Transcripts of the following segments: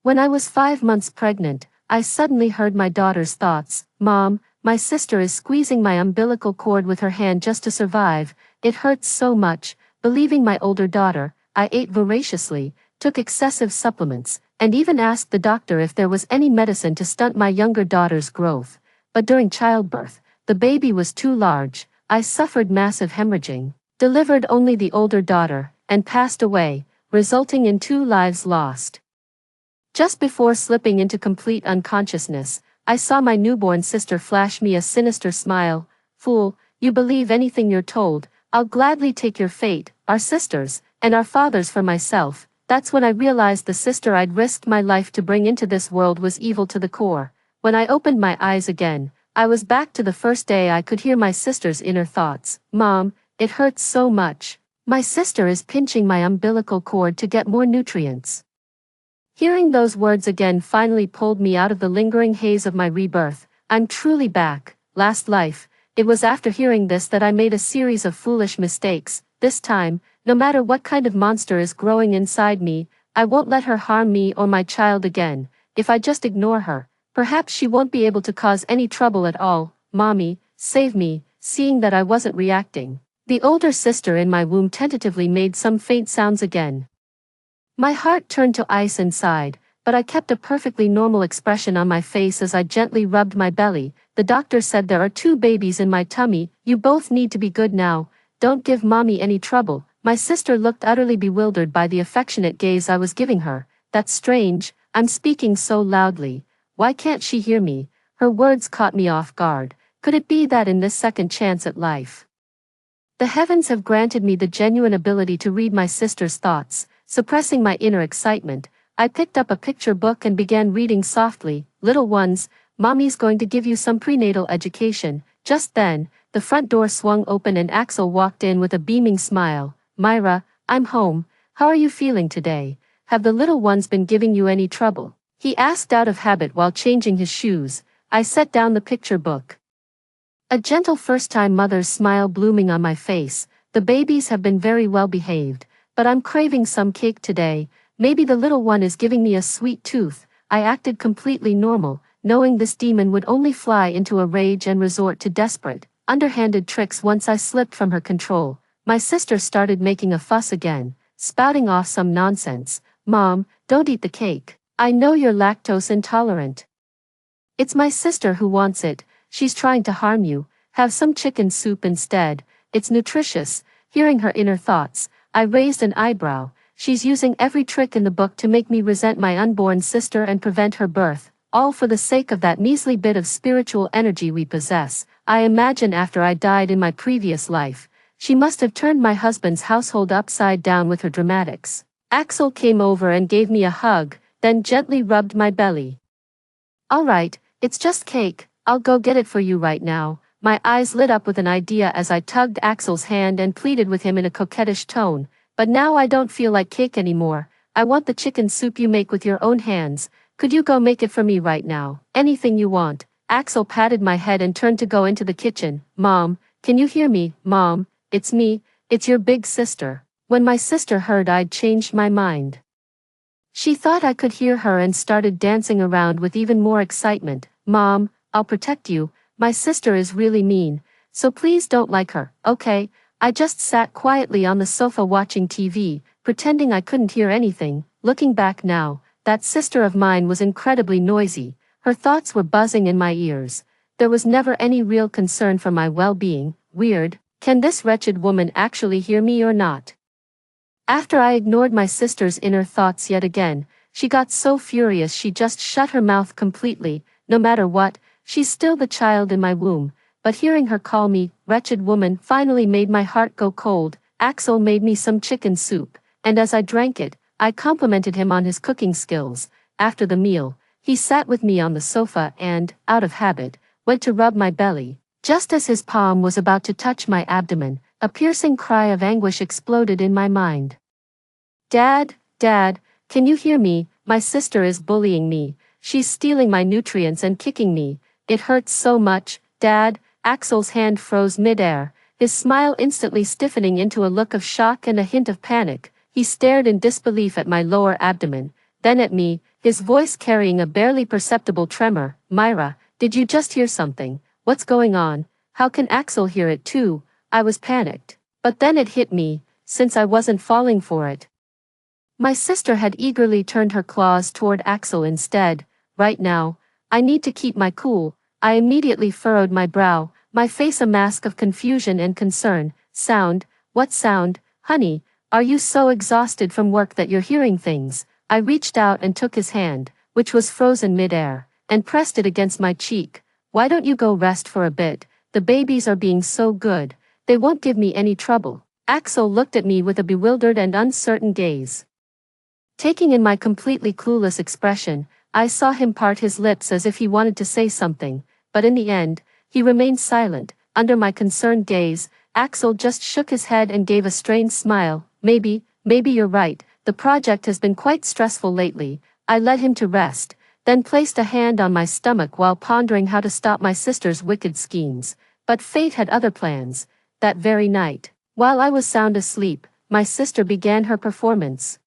When I was 5 months pregnant, I suddenly heard my daughter's thoughts. Mom, my sister is squeezing my umbilical cord with her hand just to survive. It hurts so much. Believing my older daughter, I ate voraciously, took excessive supplements, and even asked the doctor if there was any medicine to stunt my younger daughter's growth. But during childbirth, the baby was too large. I suffered massive hemorrhaging, delivered only the older daughter, and passed away, resulting in 2 lives lost. Just before slipping into complete unconsciousness, I saw my newborn sister flash me a sinister smile. Fool, you believe anything you're told. I'll gladly take your fate, our sisters, and our fathers for myself. That's when I realized the sister I'd risked my life to bring into this world was evil to the core. When I opened my eyes again, I was back to the first day I could hear my sister's inner thoughts. Mom, it hurts so much. My sister is pinching my umbilical cord to get more nutrients. Hearing those words again finally pulled me out of the lingering haze of my rebirth. I'm truly back. Last life, it was after hearing this that I made a series of foolish mistakes. This time, no matter what kind of monster is growing inside me, I won't let her harm me or my child again. If I just ignore her, perhaps she won't be able to cause any trouble at all. Mommy, save me. Seeing that I wasn't reacting, the older sister in my womb tentatively made some faint sounds again. My heart turned to ice inside, but I kept a perfectly normal expression on my face as I gently rubbed my belly. The doctor said there are 2 babies in my tummy. You both need to be good now. Don't give mommy any trouble. My sister looked utterly bewildered by the affectionate gaze I was giving her. That's strange. I'm speaking so loudly. Why can't she hear me? Her words caught me off guard. Could it be that in this second chance at life, the heavens have granted me the genuine ability to read my sister's thoughts? Suppressing my inner excitement, I picked up a picture book and began reading softly. Little ones, mommy's going to give you some prenatal education. Just then, the front door swung open and Axel walked in with a beaming smile. Myra, I'm home. How are you feeling today? Have the little ones been giving you any trouble? He asked out of habit while changing his shoes. I set down the picture book. A gentle first-time mother's smile blooming on my face. The babies have been very well behaved. But I'm craving some cake today. Maybe the little one is giving me a sweet tooth. I acted completely normal, knowing this demon would only fly into a rage and resort to desperate, underhanded tricks once I slipped from her control. My sister started making a fuss again, spouting off some nonsense. Mom, don't eat the cake. I know you're lactose intolerant. It's my sister who wants it. She's trying to harm you. Have some chicken soup instead. It's nutritious. Hearing her inner thoughts, I raised an eyebrow. She's using every trick in the book to make me resent my unborn sister and prevent her birth, all for the sake of that measly bit of spiritual energy we possess. I imagine after I died in my previous life, she must have turned my husband's household upside down with her dramatics. Axel came over and gave me a hug, then gently rubbed my belly. All right, it's just cake. I'll go get it for you right now. My eyes lit up with an idea as I tugged Axel's hand and pleaded with him in a coquettish tone. But now I don't feel like cake anymore. I want the chicken soup you make with your own hands. Could you go make it for me right now? Anything you want. Axel patted my head and turned to go into the kitchen. Mom, can you hear me? Mom, it's me. It's your big sister. When my sister heard I'd changed my mind, she thought I could hear her and started dancing around with even more excitement. Mom, I'll protect you. My sister is really mean, so please don't like her, okay? I just sat quietly on the sofa watching TV, pretending I couldn't hear anything. Looking back now, that sister of mine was incredibly noisy. Her thoughts were buzzing in my ears. There was never any real concern for my well-being. Weird. Can this wretched woman actually hear me or not? After I ignored my sister's inner thoughts yet again, she got so furious she just shut her mouth completely. No matter what, she's still the child in my womb, but hearing her call me wretched woman finally made my heart go cold. Axel made me some chicken soup, and as I drank it, I complimented him on his cooking skills. After the meal, he sat with me on the sofa and, out of habit, went to rub my belly. Just as his palm was about to touch my abdomen, a piercing cry of anguish exploded in my mind. Dad, can you hear me? My sister is bullying me. She's stealing my nutrients and kicking me. It hurts so much, Dad. Axel's hand froze mid-air, his smile instantly stiffening into a look of shock and a hint of panic. He stared in disbelief at my lower abdomen, then at me, his voice carrying a barely perceptible tremor. Myra, did you just hear something? What's going on? How can Axel hear it too? I was panicked. But then it hit me, since I wasn't falling for it. My sister had eagerly turned her claws toward Axel instead. Right now, I need to keep my cool. I immediately furrowed my brow, my face a mask of confusion and concern. Sound? What sound? Honey, are you so exhausted from work that you're hearing things? I reached out and took his hand, which was frozen mid-air, and pressed it against my cheek. Why don't you go rest for a bit? The babies are being so good. They won't give me any trouble. Axel looked at me with a bewildered and uncertain gaze. Taking in my completely clueless expression, I saw him part his lips as if he wanted to say something, but in the end, he remained silent. Under my concerned gaze, Axel just shook his head and gave a strained smile. Maybe you're right, the project has been quite stressful lately. I led him to rest, then placed a hand on my stomach while pondering how to stop my sister's wicked schemes. But fate had other plans. That very night, while I was sound asleep, my sister began her performance.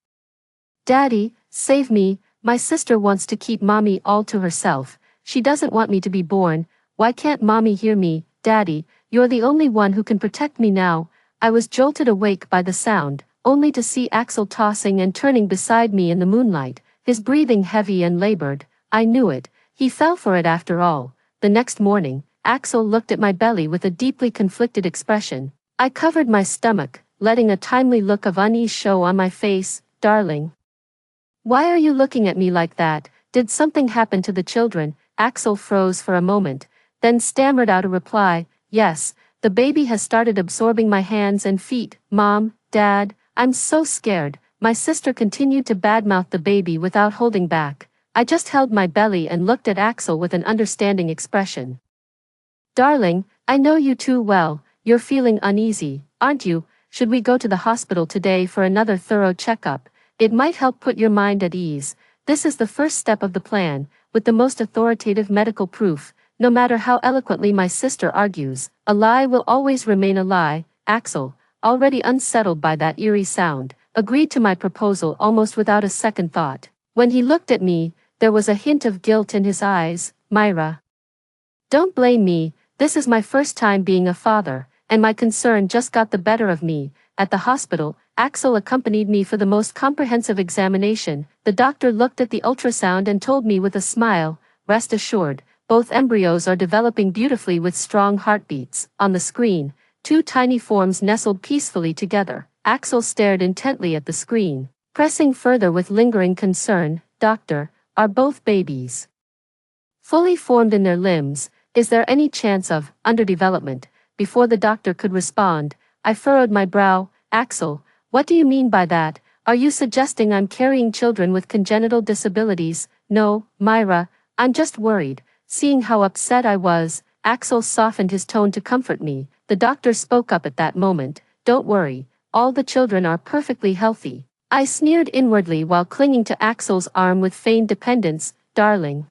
Daddy, save me, my sister wants to keep mommy all to herself. She doesn't want me to be born. Why can't mommy hear me? Daddy, you're the only one who can protect me now. I was jolted awake by the sound, only to see Axel tossing and turning beside me in the moonlight, his breathing heavy and labored. I knew it, he fell for it after all. The next morning, Axel looked at my belly with a deeply conflicted expression. I covered my stomach, letting a timely look of unease show on my face. Darling, why are you looking at me like that? Did something happen to the children? Axel froze for a moment, then stammered out a reply. Yes, the baby has started absorbing my hands and feet. Mom, Dad, I'm so scared. My sister continued to badmouth the baby without holding back. I just held my belly and looked at Axel with an understanding expression. Darling, I know you too well. You're feeling uneasy, aren't you? Should we go to the hospital today for another thorough checkup? It might help put your mind at ease. This is the first step of the plan, with the most authoritative medical proof. No matter how eloquently my sister argues, a lie will always remain a lie. Axel, already unsettled by that eerie sound, agreed to my proposal almost without a second thought. When he looked at me, there was a hint of guilt in his eyes. Myra, don't blame me. This is my first time being a father, and my concern just got the better of me. At the hospital, Axel accompanied me for the most comprehensive examination. The doctor looked at the ultrasound and told me with a smile, rest assured, both embryos are developing beautifully with strong heartbeats. On the screen, two tiny forms nestled peacefully together. Axel stared intently at the screen, pressing further with lingering concern. Doctor, are both babies fully formed in their limbs? Is there any chance of underdevelopment? Before the doctor could respond, I furrowed my brow. Axel, what do you mean by that? Are you suggesting I'm carrying children with congenital disabilities? No, Myra, I'm just worried. Seeing how upset I was, Axel softened his tone to comfort me. The doctor spoke up at that moment. Don't worry, all the children are perfectly healthy. I sneered inwardly while clinging to Axel's arm with feigned dependence. Darling,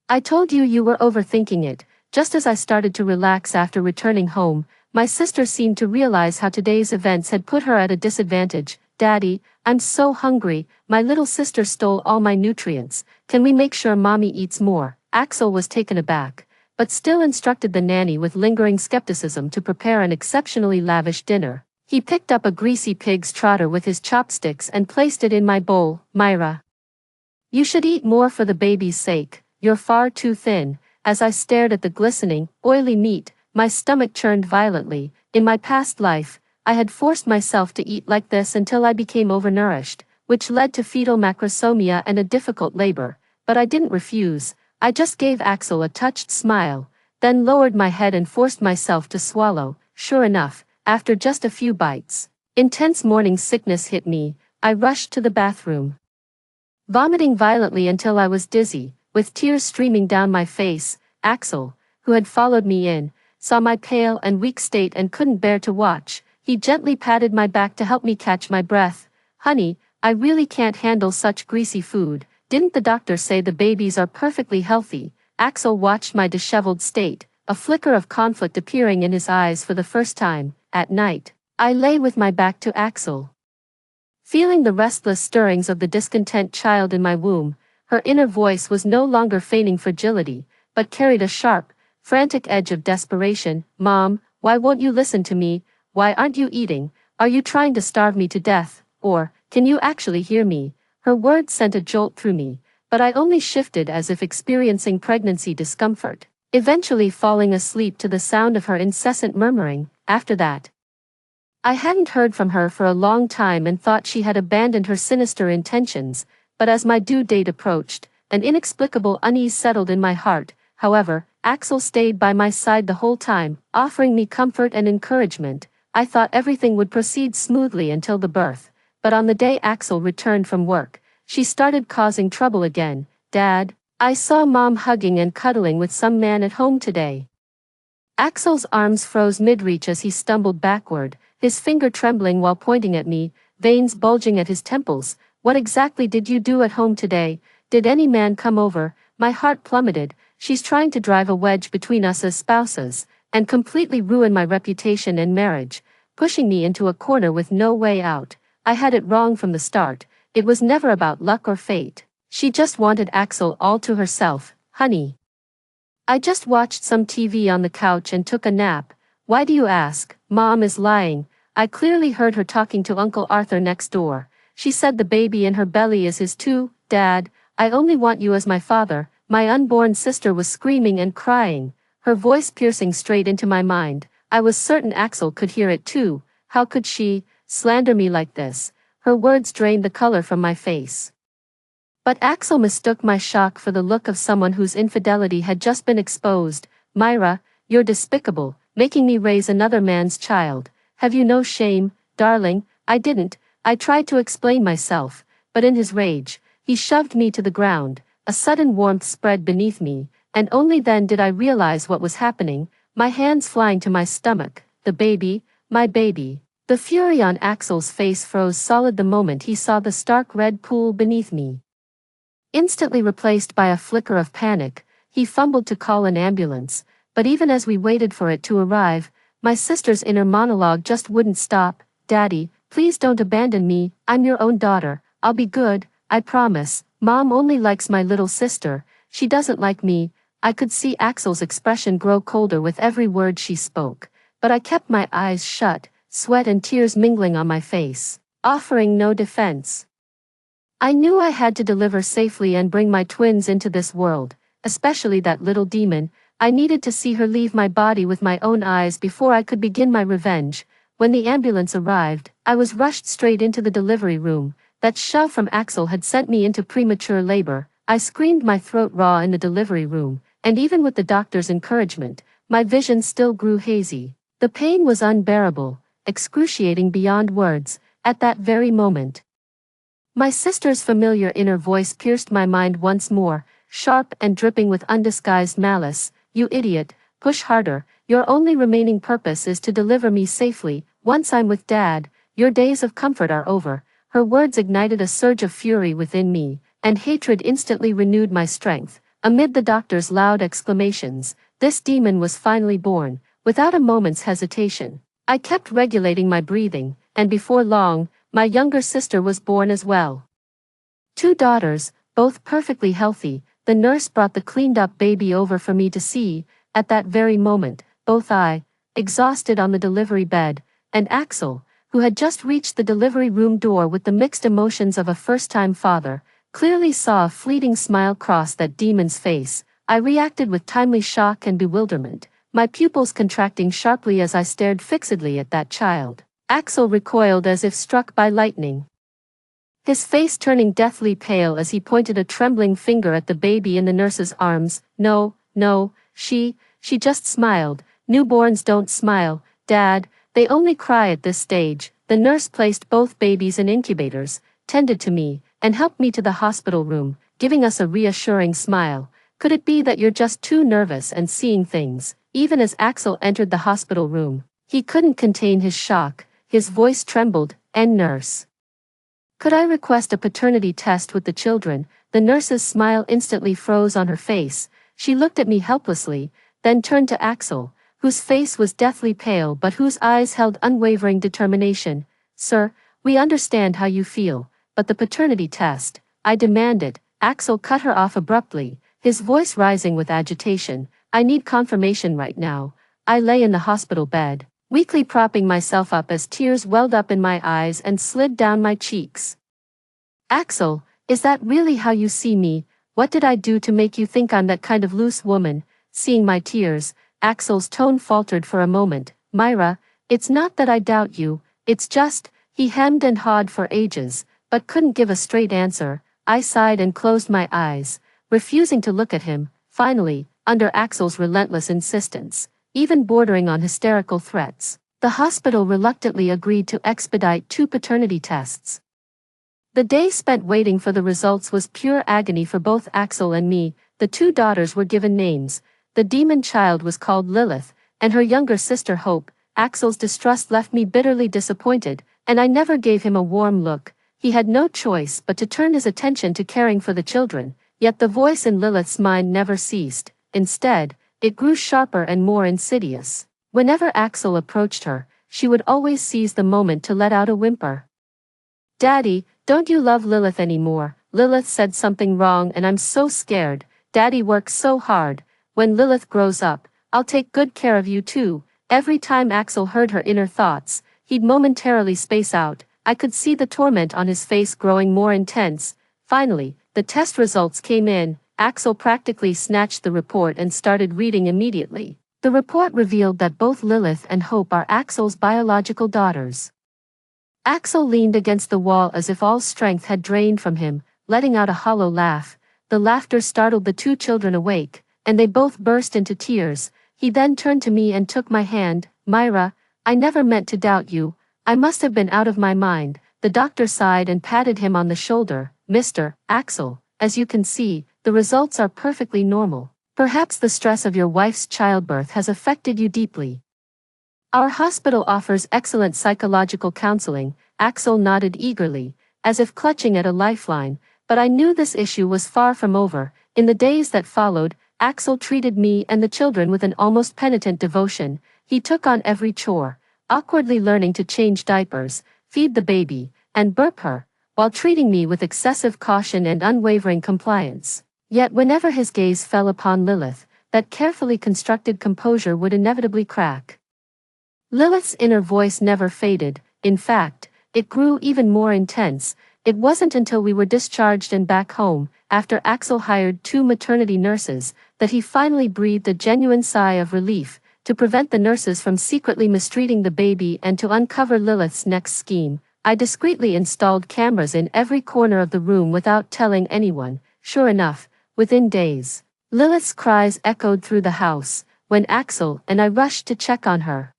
I told you you were overthinking it. Just as I started to relax after returning home, my sister seemed to realize how today's events had put her at a disadvantage. Daddy, I'm so hungry. My little sister stole all my nutrients. Can we make sure mommy eats more? Axel was taken aback, but still instructed the nanny with lingering skepticism to prepare an exceptionally lavish dinner. He picked up a greasy pig's trotter with his chopsticks and placed it in my bowl. Myra, you should eat more for the baby's sake. You're far too thin. As I stared at the glistening, oily meat, my stomach churned violently. In my past life, I had forced myself to eat like this until I became overnourished, which led to fetal macrosomia and a difficult labor. But I didn't refuse. I just gave Axel a touched smile, then lowered my head and forced myself to swallow. Sure enough, after just a few bites, intense morning sickness hit me. I rushed to the bathroom, vomiting violently until I was dizzy, with tears streaming down my face. Axel, who had followed me in, saw my pale and weak state and couldn't bear to watch. He gently patted my back to help me catch my breath. Honey, I really can't handle such greasy food. Didn't the doctor say the babies are perfectly healthy? Axel watched my disheveled state, a flicker of conflict appearing in his eyes for the first time. At night, I lay with my back to Axel, feeling the restless stirrings of the discontent child in my womb. Her inner voice was no longer feigning fragility, but carried a sharp, frantic edge of desperation. "Mom, why won't you listen to me? Why aren't you eating? Are you trying to starve me to death? Or, can you actually hear me?" Her words sent a jolt through me, but I only shifted as if experiencing pregnancy discomfort, eventually falling asleep to the sound of her incessant murmuring. After that, I hadn't heard from her for a long time and thought she had abandoned her sinister intentions, but as my due date approached, an inexplicable unease settled in my heart. However, Axel stayed by my side the whole time, offering me comfort and encouragement. I thought everything would proceed smoothly until the birth, but on the day Axel returned from work, she started causing trouble again. "Dad, I saw Mom hugging and cuddling with some man at home today." Axel's arms froze mid-reach as he stumbled backward, his finger trembling while pointing at me, veins bulging at his temples. "What exactly did you do at home today? Did any man come over?" My heart plummeted. She's trying to drive a wedge between us as spouses, and completely ruin my reputation and marriage, pushing me into a corner with no way out. I had it wrong from the start. It was never about luck or fate. She just wanted Axel all to herself. "Honey, I just watched some TV on the couch and took a nap." "Why do you ask?" "Mom is lying. I clearly heard her talking to Uncle Arthur next door. She said the baby in her belly is his too." "Dad, I only want you as my father." My unborn sister was screaming and crying, her voice piercing straight into my mind. I was certain Axel could hear it too. How could she slander me like this? Her words drained the color from my face. But Axel mistook my shock for the look of someone whose infidelity had just been exposed. "Myra, you're despicable, making me raise another man's child. Have you no shame?" "Darling, I didn't." I tried to explain myself, but in his rage, he shoved me to the ground. A sudden warmth spread beneath me, and only then did I realize what was happening, my hands flying to my stomach. "The baby, my baby." The fury on Axel's face froze solid the moment he saw the stark red pool beneath me. Instantly replaced by a flicker of panic, he fumbled to call an ambulance, but even as we waited for it to arrive, my sister's inner monologue just wouldn't stop. "Daddy, please don't abandon me. I'm your own daughter. I'll be good, I promise. Mom only likes my little sister. She doesn't like me." I could see Axel's expression grow colder with every word she spoke, but I kept my eyes shut, sweat and tears mingling on my face, offering no defense. I knew I had to deliver safely and bring my twins into this world, especially that little demon. I needed to see her leave my body with my own eyes before I could begin my revenge. When the ambulance arrived, I was rushed straight into the delivery room. That shove from Axel had sent me into premature labor. I screamed my throat raw in the delivery room, and even with the doctor's encouragement, my vision still grew hazy. The pain was unbearable, excruciating beyond words. At that very moment, my sister's familiar inner voice pierced my mind once more, sharp and dripping with undisguised malice. "You idiot, push harder. Your only remaining purpose is to deliver me safely. Once I'm with Dad, your days of comfort are over." Her words ignited a surge of fury within me, and hatred instantly renewed my strength. Amid the doctor's loud exclamations, this demon was finally born. Without a moment's hesitation, I kept regulating my breathing, and before long, my younger sister was born as well. 2 daughters, both perfectly healthy. The nurse brought the cleaned-up baby over for me to see. At that very moment, both I, exhausted on the delivery bed, and Axel, who had just reached the delivery room door with the mixed emotions of a first-time father, clearly saw a fleeting smile cross that demon's face. I reacted with timely shock and bewilderment, my pupils contracting sharply as I stared fixedly at that child. Axel recoiled as if struck by lightning, his face turning deathly pale as he pointed a trembling finger at the baby in the nurse's arms. "No, no, she just smiled. Newborns don't smile, Dad, they only cry at this stage." The nurse placed both babies in incubators, tended to me, and helped me to the hospital room, giving us a reassuring smile. "Could it be that you're just too nervous and seeing things?" Even as Axel entered the hospital room, he couldn't contain his shock, his voice trembled. "And nurse, could I request a paternity test with the children?" The nurse's smile instantly froze on her face. She looked at me helplessly, then turned to Axel, whose face was deathly pale but whose eyes held unwavering determination. "Sir, we understand how you feel, but the paternity test," I demanded. Axel cut her off abruptly, his voice rising with agitation. I need confirmation right now. I lay in the hospital bed, weakly propping myself up as tears welled up in my eyes and slid down my cheeks. Axel, is that really how you see me? What did I do to make you think I'm that kind of loose woman? Seeing my tears, Axel's tone faltered for a moment. Myra, it's not that I doubt you, it's just, he hemmed and hawed for ages, but couldn't give a straight answer. I sighed and closed my eyes, refusing to look at him. Finally, under Axel's relentless insistence, even bordering on hysterical threats, the hospital reluctantly agreed to expedite 2 paternity tests. The day spent waiting for the results was pure agony for both Axel and me. The 2 daughters were given names. The demon child was called Lilith, and her younger sister Hope. Axel's distrust left me bitterly disappointed, and I never gave him a warm look. He had no choice but to turn his attention to caring for the children, yet the voice in Lilith's mind never ceased. Instead, it grew sharper and more insidious. Whenever Axel approached her, she would always seize the moment to let out a whimper. Daddy, don't you love Lilith anymore? Lilith said something wrong and I'm so scared. Daddy works so hard. When Lilith grows up, I'll take good care of you too. Every time Axel heard her inner thoughts, he'd momentarily space out. I could see the torment on his face growing more intense. Finally, the test results came in. Axel practically snatched the report and started reading immediately. The report revealed that both Lilith and Hope are Axel's biological daughters. Axel leaned against the wall as if all strength had drained from him, letting out a hollow laugh. The laughter startled the 2 children awake, and they both burst into tears. He then turned to me and took my hand. Myra, I never meant to doubt you. I must have been out of my mind. The doctor sighed and patted him on the shoulder. Mr. Axel, as you can see, the results are perfectly normal. Perhaps the stress of your wife's childbirth has affected you deeply. Our hospital offers excellent psychological counseling. Axel nodded eagerly, as if clutching at a lifeline, but I knew this issue was far from over. In the days that followed, Axel treated me and the children with an almost penitent devotion. He took on every chore, awkwardly learning to change diapers, feed the baby, and burp her, while treating me with excessive caution and unwavering compliance. Yet whenever his gaze fell upon Lilith, that carefully constructed composure would inevitably crack. Lilith's inner voice never faded. In fact, it grew even more intense. It wasn't until we were discharged and back home, after Axel hired 2 maternity nurses, that he finally breathed a genuine sigh of relief. To prevent the nurses from secretly mistreating the baby and to uncover Lilith's next scheme, I discreetly installed cameras in every corner of the room without telling anyone. Sure enough, within days, Lilith's cries echoed through the house. When Axel and I rushed to check on her,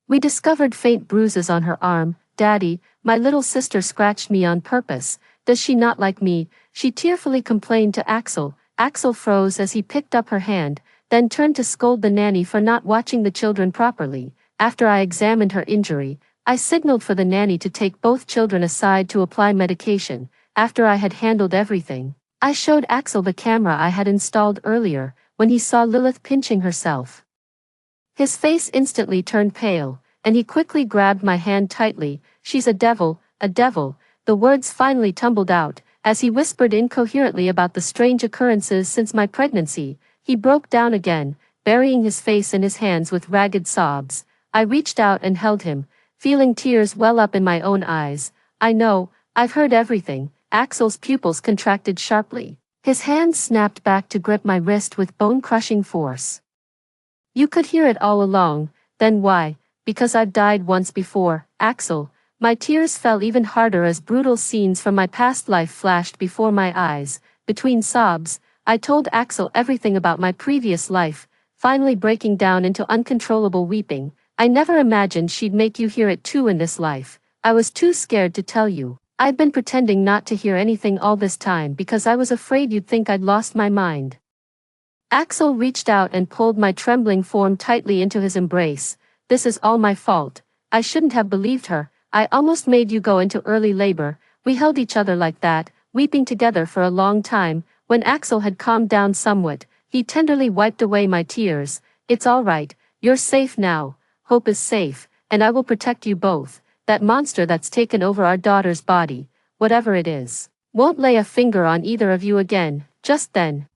we discovered faint bruises on her arm. Daddy, my little sister scratched me on purpose. Does she not like me? She tearfully complained to Axel. Axel froze as he picked up her hand, then turned to scold the nanny for not watching the children properly. After I examined her injury, I signaled for the nanny to take both children aside to apply medication. After I had handled everything, I showed Axel the camera I had installed earlier. When he saw Lilith pinching herself, his face instantly turned pale, and he quickly grabbed my hand tightly. She's a devil, a devil. The words finally tumbled out, as he whispered incoherently about the strange occurrences since my pregnancy. He broke down again, burying his face in his hands with ragged sobs. I reached out and held him, feeling tears well up in my own eyes. I know, I've heard everything. Axel's pupils contracted sharply. His hand snapped back to grip my wrist with bone-crushing force. You could hear it all along. Then why? Because I've died once before, Axel. My tears fell even harder as brutal scenes from my past life flashed before my eyes. Between sobs, I told Axel everything about my previous life, finally breaking down into uncontrollable weeping. I never imagined she'd make you hear it too in this life. I was too scared to tell you. I'd been pretending not to hear anything all this time because I was afraid you'd think I'd lost my mind. Axel reached out and pulled my trembling form tightly into his embrace. This is all my fault. I shouldn't have believed her. I almost made you go into early labor. We held each other like that, weeping together for a long time. When Axel had calmed down somewhat, he tenderly wiped away my tears. It's all right. You're safe now. Hope is safe, and I will protect you both. That monster that's taken over our daughter's body, whatever it is, Won't lay a finger on either of you again." Just then,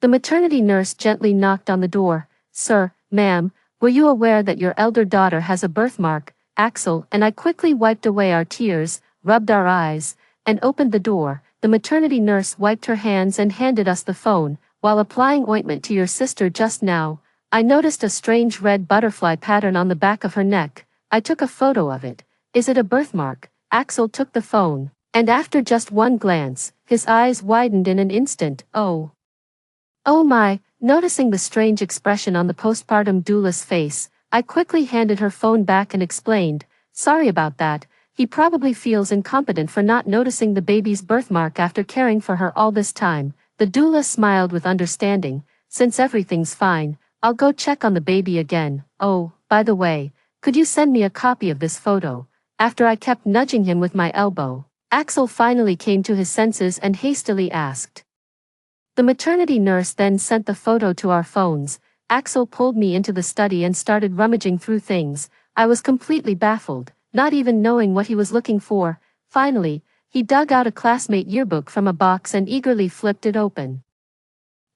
the maternity nurse gently knocked on the door. "Sir, ma'am, were you aware that your elder daughter has a birthmark?" Axel and I quickly wiped away our tears, rubbed our eyes, and opened the door. The maternity nurse wiped her hands and handed us the phone. "While applying ointment to your sister just now, I noticed a strange red butterfly pattern on the back of her neck. I took a photo of it. Is it a birthmark?" Axel took the phone, and after just one glance, his eyes widened in an instant. Oh my," noticing the strange expression on the postpartum doula's face, I quickly handed her phone back and explained, "Sorry about that. He probably feels incompetent for not noticing the baby's birthmark after caring for her all this time." The doula smiled with understanding. "Since everything's fine, I'll go check on the baby again. Oh, by the way, could you send me a copy of this photo?" After I kept nudging him with my elbow, Axel finally came to his senses and hastily asked. The maternity nurse then sent the photo to our phones. Axel pulled me into the study and started rummaging through things. I was completely baffled, not even knowing what he was looking for. Finally, he dug out a classmate yearbook from a box and eagerly flipped it open.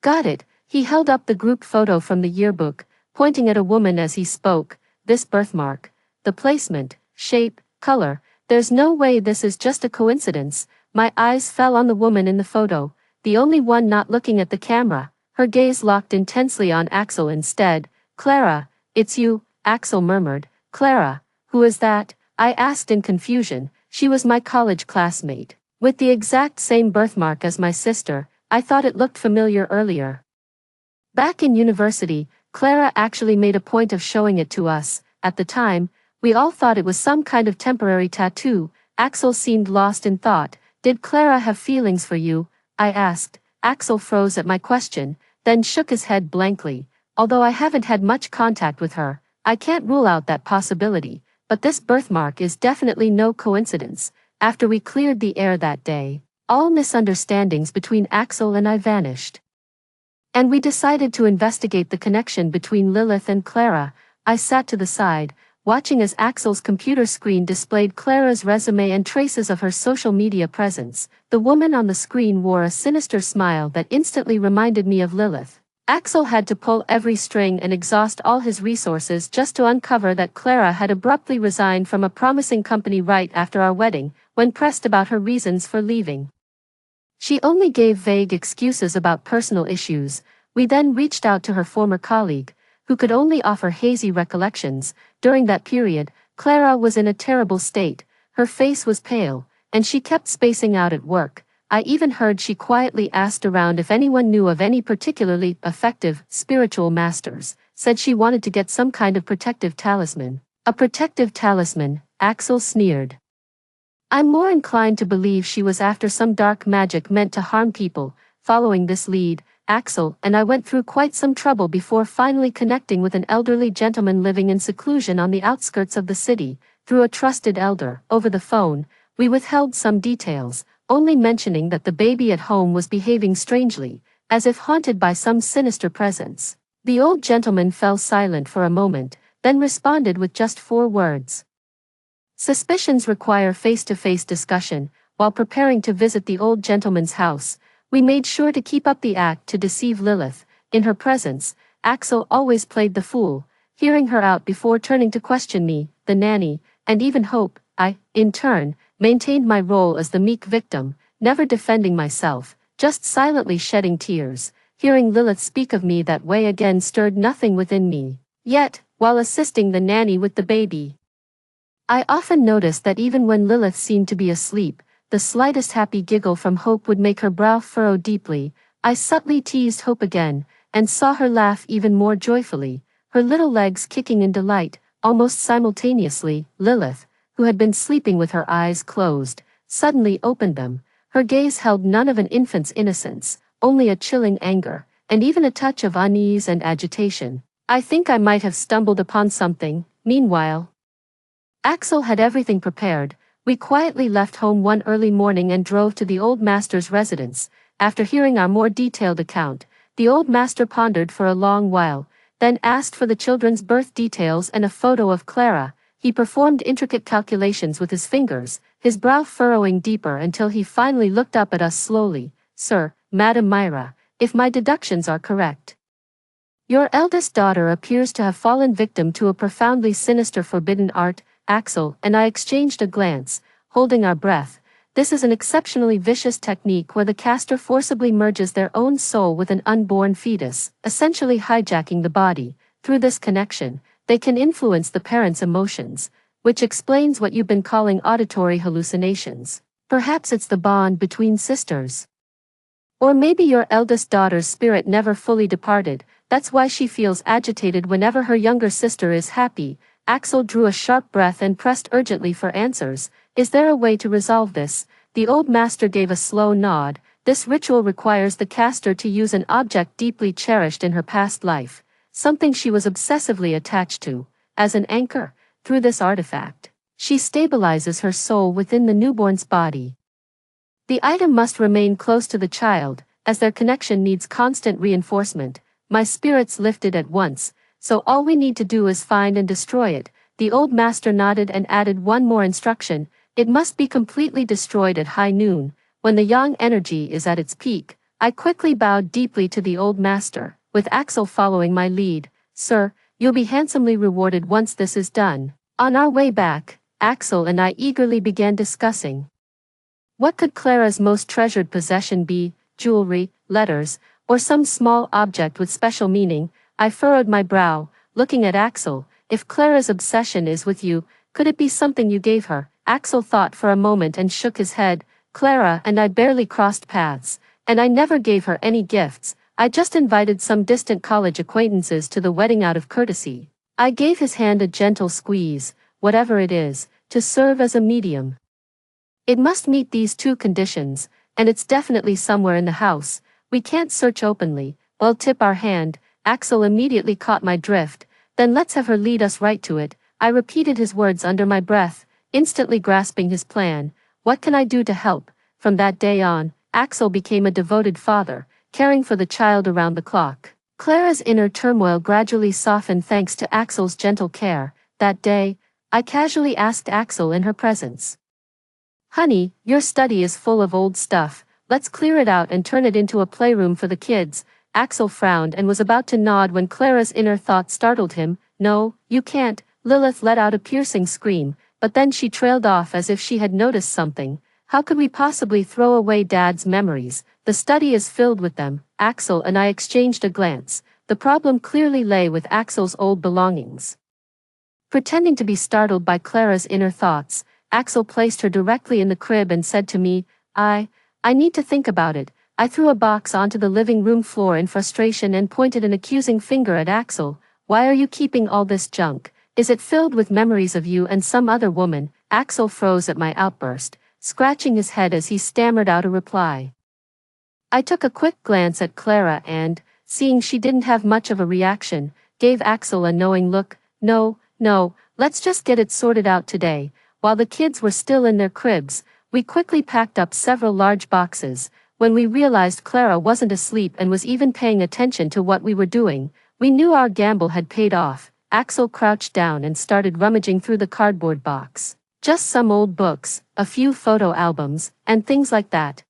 "Got it." He held up the group photo from the yearbook, pointing at a woman as he spoke. "This birthmark, the placement, shape, color, there's no way this is just a coincidence." My eyes fell on the woman in the photo, the only one not looking at the camera. Her gaze locked intensely on Axel instead. "Clara, it's you," Axel murmured. "Clara, who is that?" I asked in confusion. She was my college classmate, with the exact same birthmark as my sister. I thought it looked familiar earlier. Back in university, Clara actually made a point of showing it to us. At the time, we all thought it was some kind of temporary tattoo. Axel seemed lost in thought. "Did Clara have feelings for you?" I asked. Axel froze at my question, then shook his head blankly. "Although I haven't had much contact with her, I can't rule out that possibility, but this birthmark is definitely no coincidence." After we cleared the air that day, all misunderstandings between Axel and I vanished, and we decided to investigate the connection between Lilith and Clara. I sat to the side, watching as Axel's computer screen displayed Clara's resume and traces of her social media presence. The woman on the screen wore a sinister smile that instantly reminded me of Lilith. Axel had to pull every string and exhaust all his resources just to uncover that Clara had abruptly resigned from a promising company right after our wedding. When pressed about her reasons for leaving, she only gave vague excuses about personal issues. We then reached out to her former colleague, who could only offer hazy recollections. During that period, Clara was in a terrible state. Her face was pale, and she kept spacing out at work. I even heard she quietly asked around if anyone knew of any particularly effective spiritual masters. Said she wanted to get some kind of protective talisman. "A protective talisman," Axel sneered. "I'm more inclined to believe she was after some dark magic meant to harm people." Following this lead, Axel and I went through quite some trouble before finally connecting with an elderly gentleman living in seclusion on the outskirts of the city. Through a trusted elder, over the phone, we withheld some details, only mentioning that the baby at home was behaving strangely, as if haunted by some sinister presence. The old gentleman fell silent for a moment, then responded with just 4 words. "Suspicions require face-to-face discussion." While preparing to visit the old gentleman's house, we made sure to keep up the act to deceive Lilith. In her presence, Axel always played the fool, hearing her out before turning to question me, the nanny, and even Hope. I, in turn, maintained my role as the meek victim, never defending myself, just silently shedding tears. Hearing Lilith speak of me that way again stirred nothing within me. Yet, while assisting the nanny with the baby, I often noticed that even when Lilith seemed to be asleep, the slightest happy giggle from Hope would make her brow furrow deeply. I subtly teased Hope again, and saw her laugh even more joyfully, her little legs kicking in delight. Almost simultaneously, Lilith, who had been sleeping with her eyes closed, suddenly opened them. Her gaze held none of an infant's innocence, only a chilling anger, and even a touch of unease and agitation. I think I might have stumbled upon something. Meanwhile, Axel had everything prepared. We quietly left home one early morning and drove to the old master's residence. After hearing our more detailed account, the old master pondered for a long while, then asked for the children's birth details and a photo of Clara. He performed intricate calculations with his fingers, his brow furrowing deeper until he finally looked up at us slowly. Sir, Madam Myra, if my deductions are correct, your eldest daughter appears to have fallen victim to a profoundly sinister forbidden art. Axel and I exchanged a glance, holding our breath. This is an exceptionally vicious technique where the caster forcibly merges their own soul with an unborn fetus, essentially hijacking the body. Through this connection, they can influence the parent's emotions, which explains what you've been calling auditory hallucinations. Perhaps it's the bond between sisters. Or maybe your eldest daughter's spirit never fully departed, that's why she feels agitated whenever her younger sister is happy. Axel drew a sharp breath and pressed urgently for answers. Is there a way to resolve this? The old master gave a slow nod. This ritual requires the caster to use an object deeply cherished in her past life, something she was obsessively attached to, as an anchor. Through this artifact, she stabilizes her soul within the newborn's body. The item must remain close to the child, as their connection needs constant reinforcement. My spirits lifted at once, so all we need to do is find and destroy it. The old master nodded and added one more instruction. It must be completely destroyed at high noon, when the yang energy is at its peak. I quickly bowed deeply to the old master, with Axel following my lead. Sir, you'll be handsomely rewarded once this is done. On our way back, Axel and I eagerly began discussing. What could Clara's most treasured possession be? Jewelry, letters, or some small object with special meaning? I furrowed my brow, looking at Axel. If Clara's obsession is with you, could it be something you gave her? Axel thought for a moment and shook his head. Clara and I barely crossed paths, and I never gave her any gifts. I just invited some distant college acquaintances to the wedding out of courtesy. I gave his hand a gentle squeeze, whatever it is, to serve as a medium. It must meet these two conditions, and it's definitely somewhere in the house. We can't search openly. I'll tip our hand. Axel immediately caught my drift. Then let's have her lead us right to it. I repeated his words under my breath, instantly grasping his plan. What can I do to help? From that day on, Axel became a devoted father, caring for the child around the clock. Clara's inner turmoil gradually softened thanks to Axel's gentle care. That day, I casually asked Axel in her presence. Honey, your study is full of old stuff. Let's clear it out and turn it into a playroom for the kids. Axel frowned and was about to nod when Clara's inner thought startled him. No, you can't. Lilith let out a piercing scream, but then she trailed off as if she had noticed something. How could we possibly throw away Dad's memories? The study is filled with them. Axel and I exchanged a glance. The problem clearly lay with Axel's old belongings. Pretending to be startled by Clara's inner thoughts, Axel placed her directly in the crib and said to me, I need to think about it. I threw a box onto the living room floor in frustration and pointed an accusing finger at Axel. Why are you keeping all this junk? Is it filled with memories of you and some other woman? Axel froze at my outburst, scratching his head as he stammered out a reply. I took a quick glance at Clara and, seeing she didn't have much of a reaction, gave Axel a knowing look. No, let's just get it sorted out today. While the kids were still in their cribs, we quickly packed up several large boxes. When we realized Clara wasn't asleep and was even paying attention to what we were doing, we knew our gamble had paid off. Axel crouched down and started rummaging through the cardboard box. Just some old books, a few photo albums, and things like that.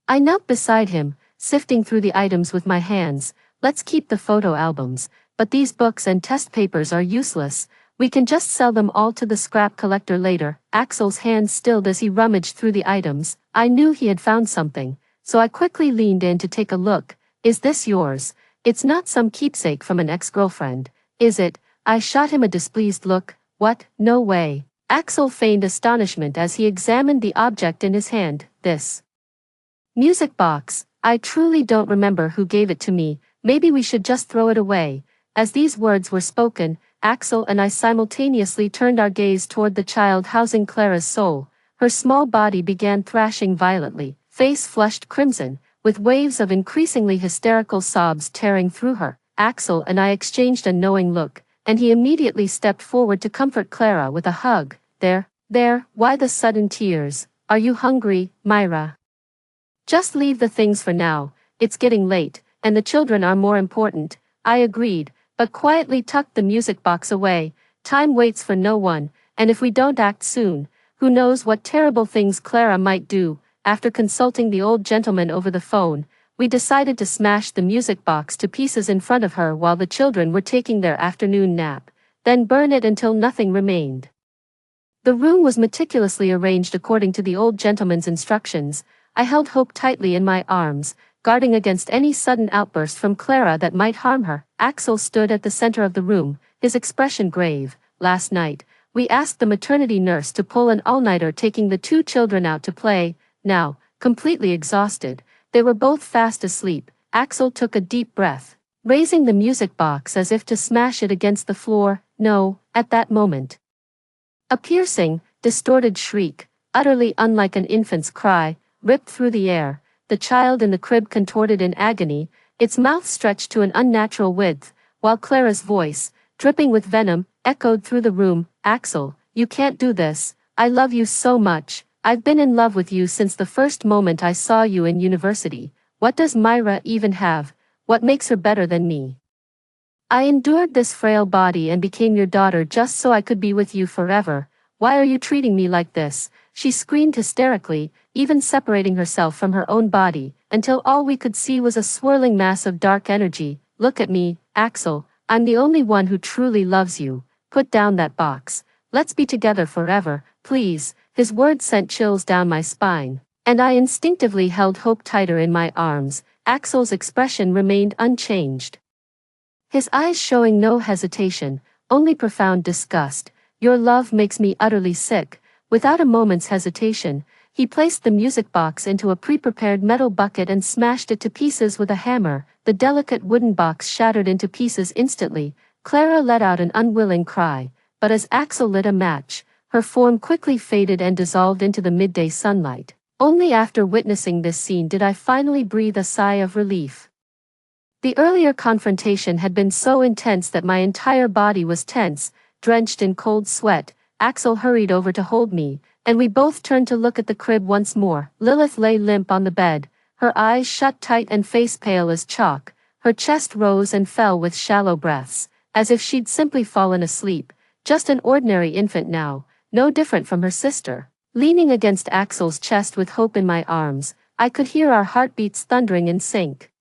I knelt beside him, sifting through the items with my hands. Let's keep the photo albums, but these books and test papers are useless. We can just sell them all to the scrap collector later. Axel's hand stilled as he rummaged through the items. I knew he had found something, so I quickly leaned in to take a look. Is this yours? It's not some keepsake from an ex-girlfriend, is it? I shot him a displeased look. What? No way. Axel feigned astonishment as he examined the object in his hand. This music box. I truly don't remember who gave it to me. Maybe we should just throw it away. As these words were spoken, Axel and I simultaneously turned our gaze toward the child housing Clara's soul. Her small body began thrashing violently, face flushed crimson, with waves of increasingly hysterical sobs tearing through her. Axel and I exchanged a knowing look, and he immediately stepped forward to comfort Clara with a hug. There, why the sudden tears? Are you hungry, Myra? Just leave the things for now. It's getting late, and the children are more important. I agreed, but quietly tucked the music box away. Time waits for no one, and if we don't act soon, Who knows what terrible things Clara might do? After consulting the old gentleman over the phone, we decided to smash the music box to pieces in front of her while the children were taking their afternoon nap, then burn it until nothing remained. The room was meticulously arranged according to the old gentleman's instructions. I held Hope tightly in my arms, guarding against any sudden outburst from Clara that might harm her. Axel stood at the center of the room, his expression grave. Last night, we asked the maternity nurse to pull an all-nighter, taking the two children out to play. Now, completely exhausted, they were both fast asleep. Axel took a deep breath, raising the music box as if to smash it against the floor. No, at that moment, a piercing, distorted shriek, utterly unlike an infant's cry, ripped through the air. The child in the crib contorted in agony, its mouth stretched to an unnatural width, while Clara's voice, dripping with venom, echoed through the room. Axel, you can't do this. I love you so much. I've been in love with you since the first moment I saw you in university. What does Myra even have? What makes her better than me? I endured this frail body and became your daughter just so I could be with you forever. Why are you treating me like this? She screamed hysterically, even separating herself from her own body, until all we could see was a swirling mass of dark energy. Look at me, Axel. I'm the only one who truly loves you. Put down that box. Let's be together forever, please. His words sent chills down my spine, and I instinctively held Hope tighter in my arms. Axel's expression remained unchanged, his eyes showing no hesitation, only profound disgust. Your love makes me utterly sick. Without a moment's hesitation, he placed the music box into a pre-prepared metal bucket and smashed it to pieces with a hammer. The delicate wooden box shattered into pieces instantly. Clara let out an unwilling cry, but as Axel lit a match, her form quickly faded and dissolved into the midday sunlight. Only after witnessing this scene did I finally breathe a sigh of relief. The earlier confrontation had been so intense that my entire body was tense, drenched in cold sweat. Axel hurried over to hold me, and we both turned to look at the crib once more. Lilith lay limp on the bed, her eyes shut tight and face pale as chalk. Her chest rose and fell with shallow breaths, as if she'd simply fallen asleep. Just an ordinary infant now, no different from her sister. Leaning against Axel's chest with Hope in my arms, I could hear our heartbeats thundering in sync.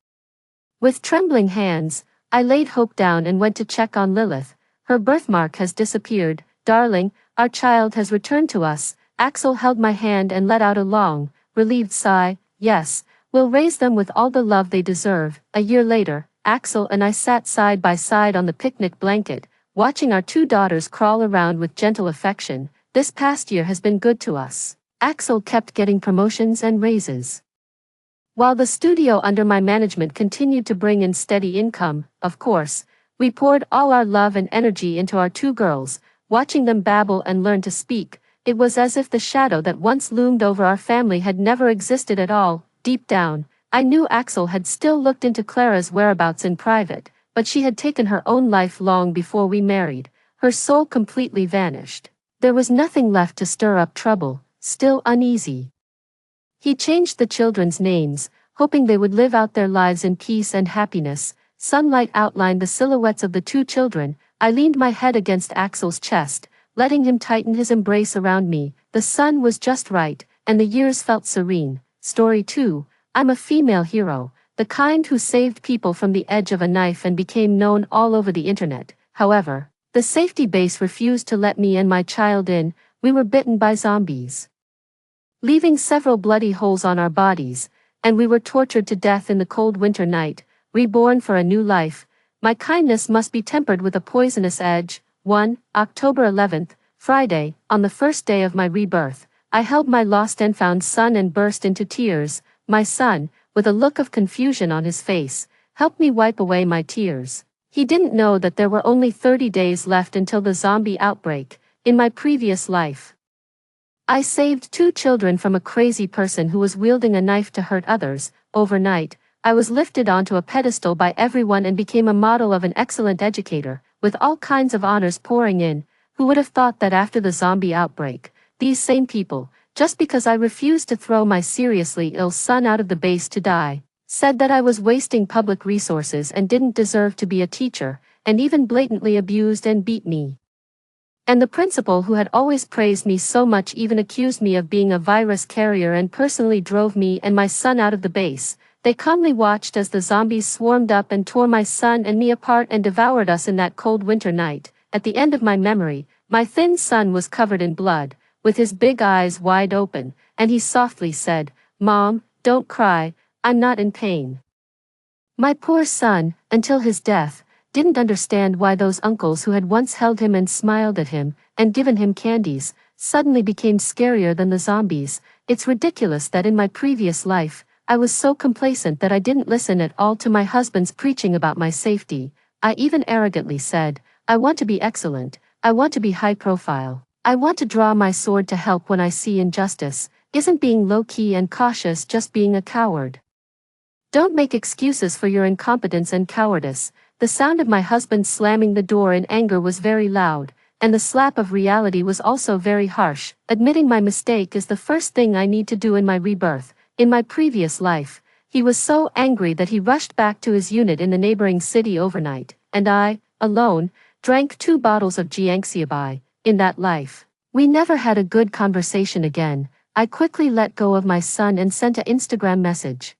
With trembling hands, I laid Hope down and went to check on Lilith. Her birthmark has disappeared. Darling, our child has returned to us. Axel held my hand and let out a long, relieved sigh. Yes, we'll raise them with all the love they deserve. A year later, Axel and I sat side by side on the picnic blanket, watching our two daughters crawl around with gentle affection. This past year has been good to us. Axel kept getting promotions and raises, while the studio under my management continued to bring in steady income. Of course, we poured all our love and energy into our two girls. Watching them babble and learn to speak, it was as if the shadow that once loomed over our family had never existed at all. Deep down, I knew Axel had still looked into Clara's whereabouts in private, but she had taken her own life long before we married. Her soul completely vanished. There was nothing left to stir up trouble. Still uneasy, he changed the children's names, hoping they would live out their lives in peace and happiness. Sunlight outlined the silhouettes of the two children. I leaned my head against Axel's chest, letting him tighten his embrace around me. The sun was just right, and the years felt serene. Story 2. I'm a female hero, the kind who saved people from the edge of a knife and became known all over the internet. However, the safety base refused to let me and my child in. We were bitten by zombies, leaving several bloody holes on our bodies, and we were tortured to death in the cold winter night, reborn for a new life. My kindness must be tempered with a poisonous edge. 1. October 11th, Friday, on the first day of my rebirth, I held my lost and found son and burst into tears. My son, with a look of confusion on his face, helped me wipe away my tears. He didn't know that there were only 30 days left until the zombie outbreak. In my previous life, I saved two children from a crazy person who was wielding a knife to hurt others. Overnight, I was lifted onto a pedestal by everyone and became a model of an excellent educator, with all kinds of honors pouring in. Who would have thought that after the zombie outbreak, these same people, just because I refused to throw my seriously ill son out of the base to die, said that I was wasting public resources and didn't deserve to be a teacher, and even blatantly abused and beat me. And the principal who had always praised me so much even accused me of being a virus carrier and personally drove me and my son out of the base. They calmly watched as the zombies swarmed up and tore my son and me apart and devoured us in that cold winter night. At the end of my memory, my thin son was covered in blood, with his big eyes wide open, and he softly said, "Mom, don't cry, I'm not in pain." My poor son, until his death, didn't understand why those uncles who had once held him and smiled at him, and given him candies, suddenly became scarier than the zombies. It's ridiculous that in my previous life, I was so complacent that I didn't listen at all to my husband's preaching about my safety. I even arrogantly said, "I want to be excellent, I want to be high profile, I want to draw my sword to help when I see injustice." Isn't being low-key and cautious just being a coward? Don't make excuses for your incompetence and cowardice. The sound of my husband slamming the door in anger was very loud, and the slap of reality was also very harsh. Admitting my mistake is the first thing I need to do in my rebirth. In my previous life, he was so angry that he rushed back to his unit in the neighboring city overnight, and I, alone, drank 2 bottles of Jiangxiabai. In that life, we never had a good conversation again. I quickly let go of my son and sent an Instagram message.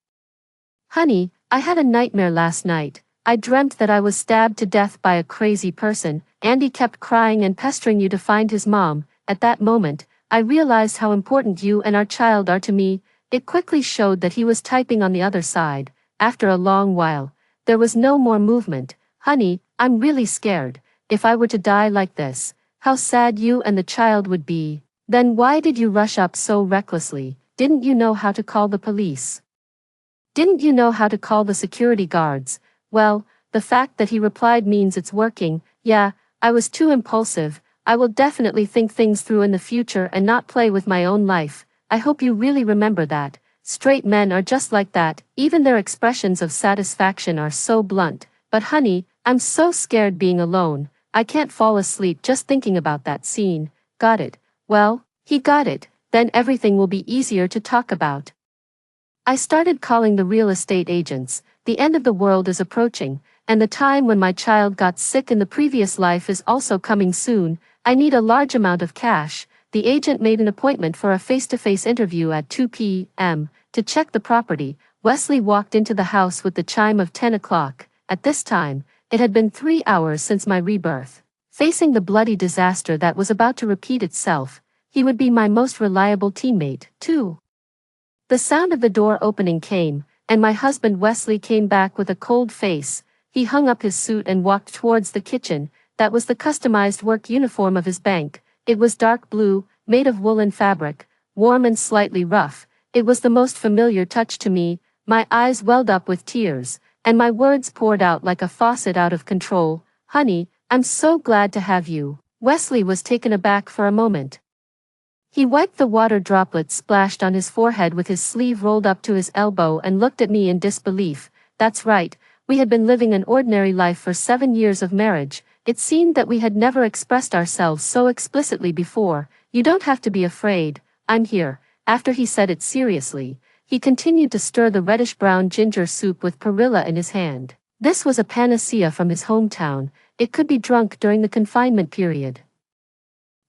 "Honey, I had a nightmare last night. I dreamt that I was stabbed to death by a crazy person. Andy kept crying and pestering you to find his mom. At that moment, I realized how important you and our child are to me." It quickly showed that he was typing on the other side. After a long while, there was no more movement. "Honey, I'm really scared. If I were to die like this, how sad you and the child would be." "Then why did you rush up so recklessly? Didn't you know how to call the police? Didn't you know how to call the security guards?" Well, the fact that he replied means it's working. Yeah, I was too impulsive. I will definitely think things through in the future and not play with my own life. I hope you really remember that. Straight men are just like that, even their expressions of satisfaction are so blunt. But honey, I'm so scared being alone. I can't fall asleep just thinking about that scene. Got it. Well, he got it. Then everything will be easier to talk about. I started calling the real estate agents. The end of the world is approaching, and the time when my child got sick in the previous life is also coming soon. I need a large amount of cash. The agent made an appointment for a face-to-face interview at 2 p.m. to check the property. Wesley walked into the house with the chime of 10 o'clock. At this time, it had been 3 hours since my rebirth. Facing the bloody disaster that was about to repeat itself, he would be my most reliable teammate, too. The sound of the door opening came, and my husband Wesley came back with a cold face. He hung up his suit and walked towards the kitchen. That was the customized work uniform of his bank. It was dark blue, made of woolen fabric, warm and slightly rough. It was the most familiar touch to me. My eyes welled up with tears, and my words poured out like a faucet out of control. "Honey, I'm so glad to have you." Wesley was taken aback for a moment. He wiped the water droplets splashed on his forehead with his sleeve rolled up to his elbow and looked at me in disbelief. That's right, we had been living an ordinary life for 7 years of marriage. It seemed that we had never expressed ourselves so explicitly before. "You don't have to be afraid, I'm here." After he said it seriously, he continued to stir the reddish-brown ginger soup with perilla in his hand. This was a panacea from his hometown. It could be drunk during the confinement period.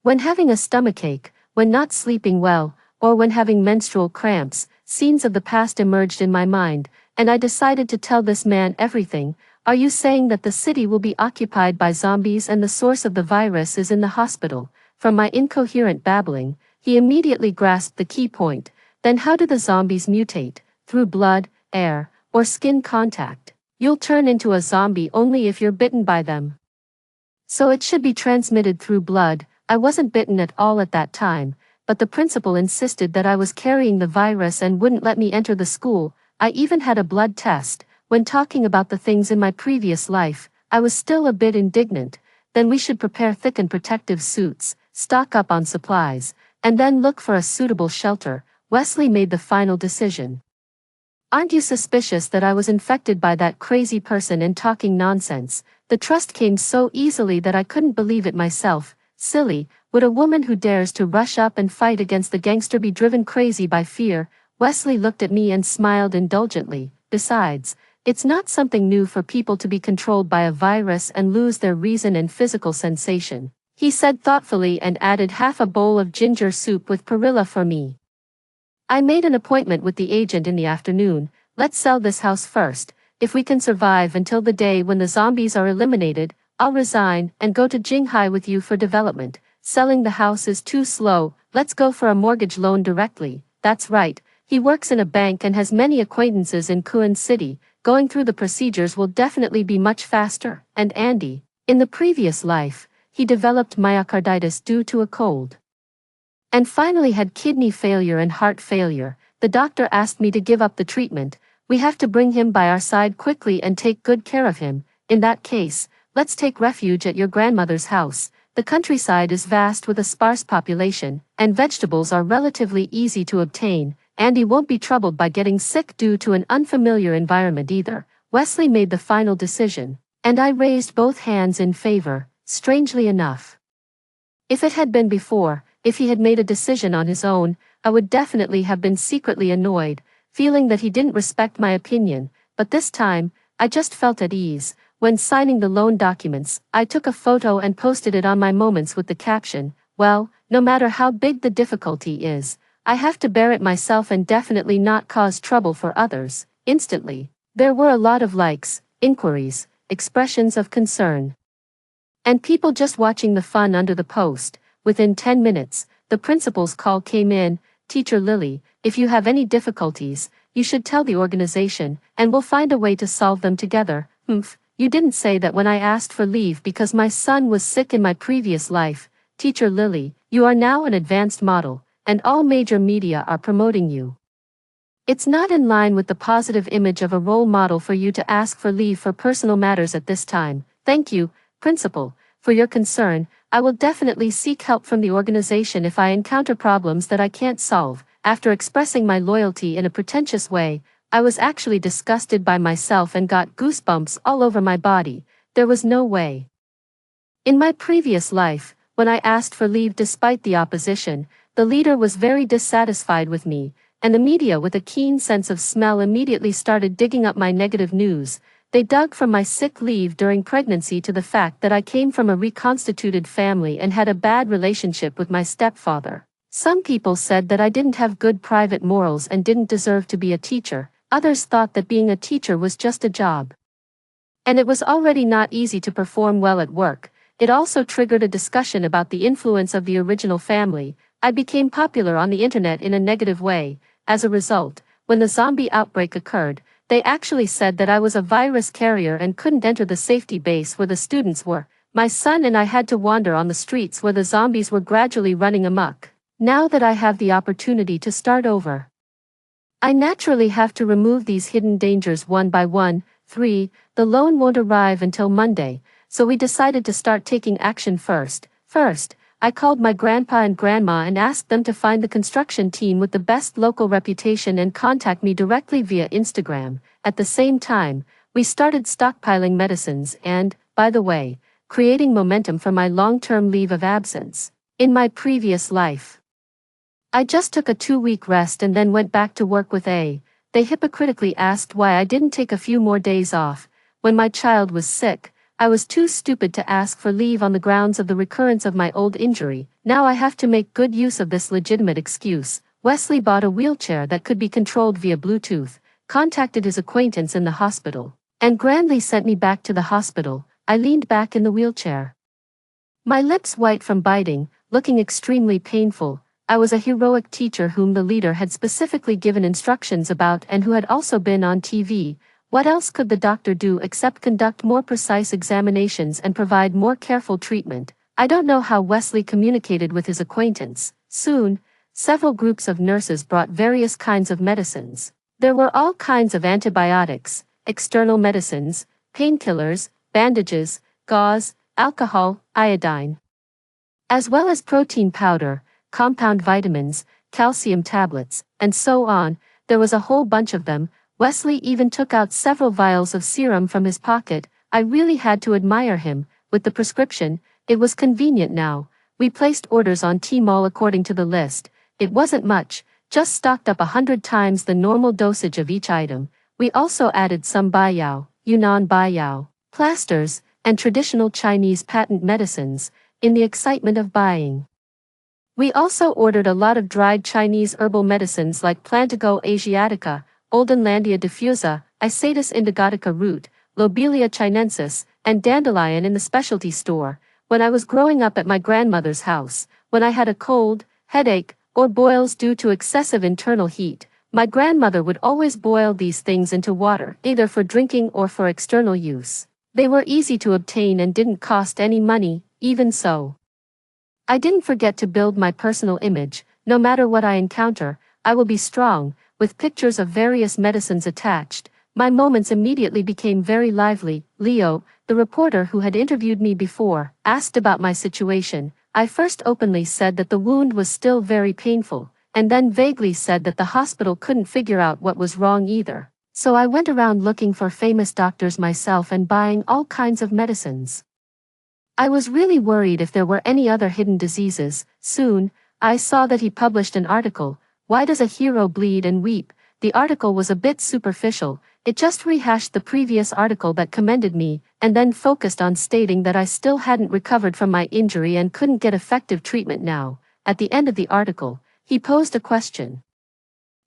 When having a stomachache, when not sleeping well, or when having menstrual cramps, scenes of the past emerged in my mind, and I decided to tell this man everything. "Are you saying that the city will be occupied by zombies and the source of the virus is in the hospital?" From my incoherent babbling, he immediately grasped the key point. "Then how do the zombies mutate? Through blood, air, or skin contact? You'll turn into a zombie only if you're bitten by them. So it should be transmitted through blood." I wasn't bitten at all at that time, but the principal insisted that I was carrying the virus and wouldn't let me enter the school. I even had a blood test. When talking about the things in my previous life, I was still a bit indignant. "Then we should prepare thick and protective suits, stock up on supplies, and then look for a suitable shelter." Wesley made the final decision. "Aren't you suspicious that I was infected by that crazy person and talking nonsense?" The trust came so easily that I couldn't believe it myself. Silly, would a woman who dares to rush up and fight against the gangster be driven crazy by fear? Wesley looked at me and smiled indulgently. Besides, it's not something new for people to be controlled by a virus and lose their reason and physical sensation. he said thoughtfully and added half a bowl of ginger soup with perilla for me. I made an appointment with the agent in the afternoon. Let's sell this house first. If we can survive until the day when the zombies are eliminated, I'll resign and go to Jinghai with you for development. Selling the house is too slow, let's go for a mortgage loan directly. That's right, he works in a bank and has many acquaintances in Kuan City. Going through the procedures will definitely be much faster. And Andy, in the previous life, he developed myocarditis due to a cold. And finally had kidney failure and heart failure. The doctor asked me to give up the treatment. We have to bring him by our side quickly and take good care of him. In that case, let's take refuge at your grandmother's house. The countryside is vast with a sparse population, and vegetables are relatively easy to obtain. Andy won't be troubled by getting sick due to an unfamiliar environment either. Wesley made the final decision, and I raised both hands in favor, strangely enough. If it had been before, if he had made a decision on his own, I would definitely have been secretly annoyed, feeling that he didn't respect my opinion, but this time, I just felt at ease. When signing the loan documents, I took a photo and posted it on my Moments with the caption, "Well, no matter how big the difficulty is, I have to bear it myself and definitely not cause trouble for others." Instantly, there were a lot of likes, inquiries, expressions of concern, and people just watching the fun under the post. Within 10 minutes, the principal's call came in. "Teacher Lily, if you have any difficulties, you should tell the organization, and we'll find a way to solve them together." You didn't say that when I asked for leave because my son was sick in my previous life. Teacher Lily, you are now an advanced model, and all major media are promoting you. It's not in line with the positive image of a role model for you to ask for leave for personal matters at this time. Thank you, Principal, for your concern. I will definitely seek help from the organization if I encounter problems that I can't solve. After expressing my loyalty in a pretentious way, I was actually disgusted by myself and got goosebumps all over my body. There was no way. In my previous life, when I asked for leave despite the opposition, the leader was very dissatisfied with me, and the media with a keen sense of smell immediately started digging up my negative news. They dug from my sick leave during pregnancy to the fact that I came from a reconstituted family and had a bad relationship with my stepfather. Some people said that I didn't have good private morals and didn't deserve to be a teacher. Others thought that being a teacher was just a job. And it was already not easy to perform well at work. It also triggered a discussion about the influence of the original family. I became popular on the internet in a negative way. As a result, when the zombie outbreak occurred, they actually said that I was a virus carrier and couldn't enter the safety base where the students were. My son and I had to wander on the streets where the zombies were gradually running amok. Now that I have the opportunity to start over, I naturally have to remove these hidden dangers one by one. 3. The loan won't arrive until Monday, so we decided to start taking action first. First, I called my grandpa and grandma and asked them to find the construction team with the best local reputation and contact me directly via Instagram. At the same time, we started stockpiling medicines and, by the way, creating momentum for my long-term leave of absence. In my previous life, I just took a 2-week rest and then went back to work with A. They hypocritically asked why I didn't take a few more days off. When my child was sick, I was too stupid to ask for leave on the grounds of the recurrence of my old injury. Now I have to make good use of this legitimate excuse. Wesley bought a wheelchair that could be controlled via Bluetooth, contacted his acquaintance in the hospital, and grandly sent me back to the hospital. I leaned back in the wheelchair, my lips white from biting, looking extremely painful. I was a heroic teacher whom the leader had specifically given instructions about and who had also been on TV. What else could the doctor do except conduct more precise examinations and provide more careful treatment? I don't know how Wesley communicated with his acquaintance. Soon, several groups of nurses brought various kinds of medicines. There were all kinds of antibiotics, external medicines, painkillers, bandages, gauze, alcohol, iodine, as well as protein powder, compound vitamins, calcium tablets, and so on. There was a whole bunch of them. Wesley even took out several vials of serum from his pocket. I really had to admire him. With the prescription, it was convenient now. We placed orders on Tmall according to the list. It wasn't much, just stocked up 100 times the normal dosage of each item. We also added some Baiyao, Yunnan Baiyao, plasters, and traditional Chinese patent medicines. in the excitement of buying. We also ordered a lot of dried Chinese herbal medicines like Plantago asiatica, Oldenlandia diffusa, Isatis indigotica root, Lobelia chinensis, and dandelion in the specialty store. When I was growing up at my grandmother's house, when I had a cold, headache, or boils due to excessive internal heat, my grandmother would always boil these things into water, either for drinking or for external use. They were easy to obtain and didn't cost any money. Even so, I didn't forget to build my personal image. No matter what I encounter, I will be strong. With pictures of various medicines attached, my moments immediately became very lively. Leo, the reporter who had interviewed me before, asked about my situation. I first openly said that the wound was still very painful, and then vaguely said that the hospital couldn't figure out what was wrong either. So I went around looking for famous doctors myself and buying all kinds of medicines. I was really worried if there were any other hidden diseases. Soon, I saw that he published an article, "Why Does a Hero Bleed and Weep?" The article was a bit superficial. It just rehashed the previous article that commended me, and then focused on stating that I still hadn't recovered from my injury and couldn't get effective treatment now. At the end of the article, he posed a question.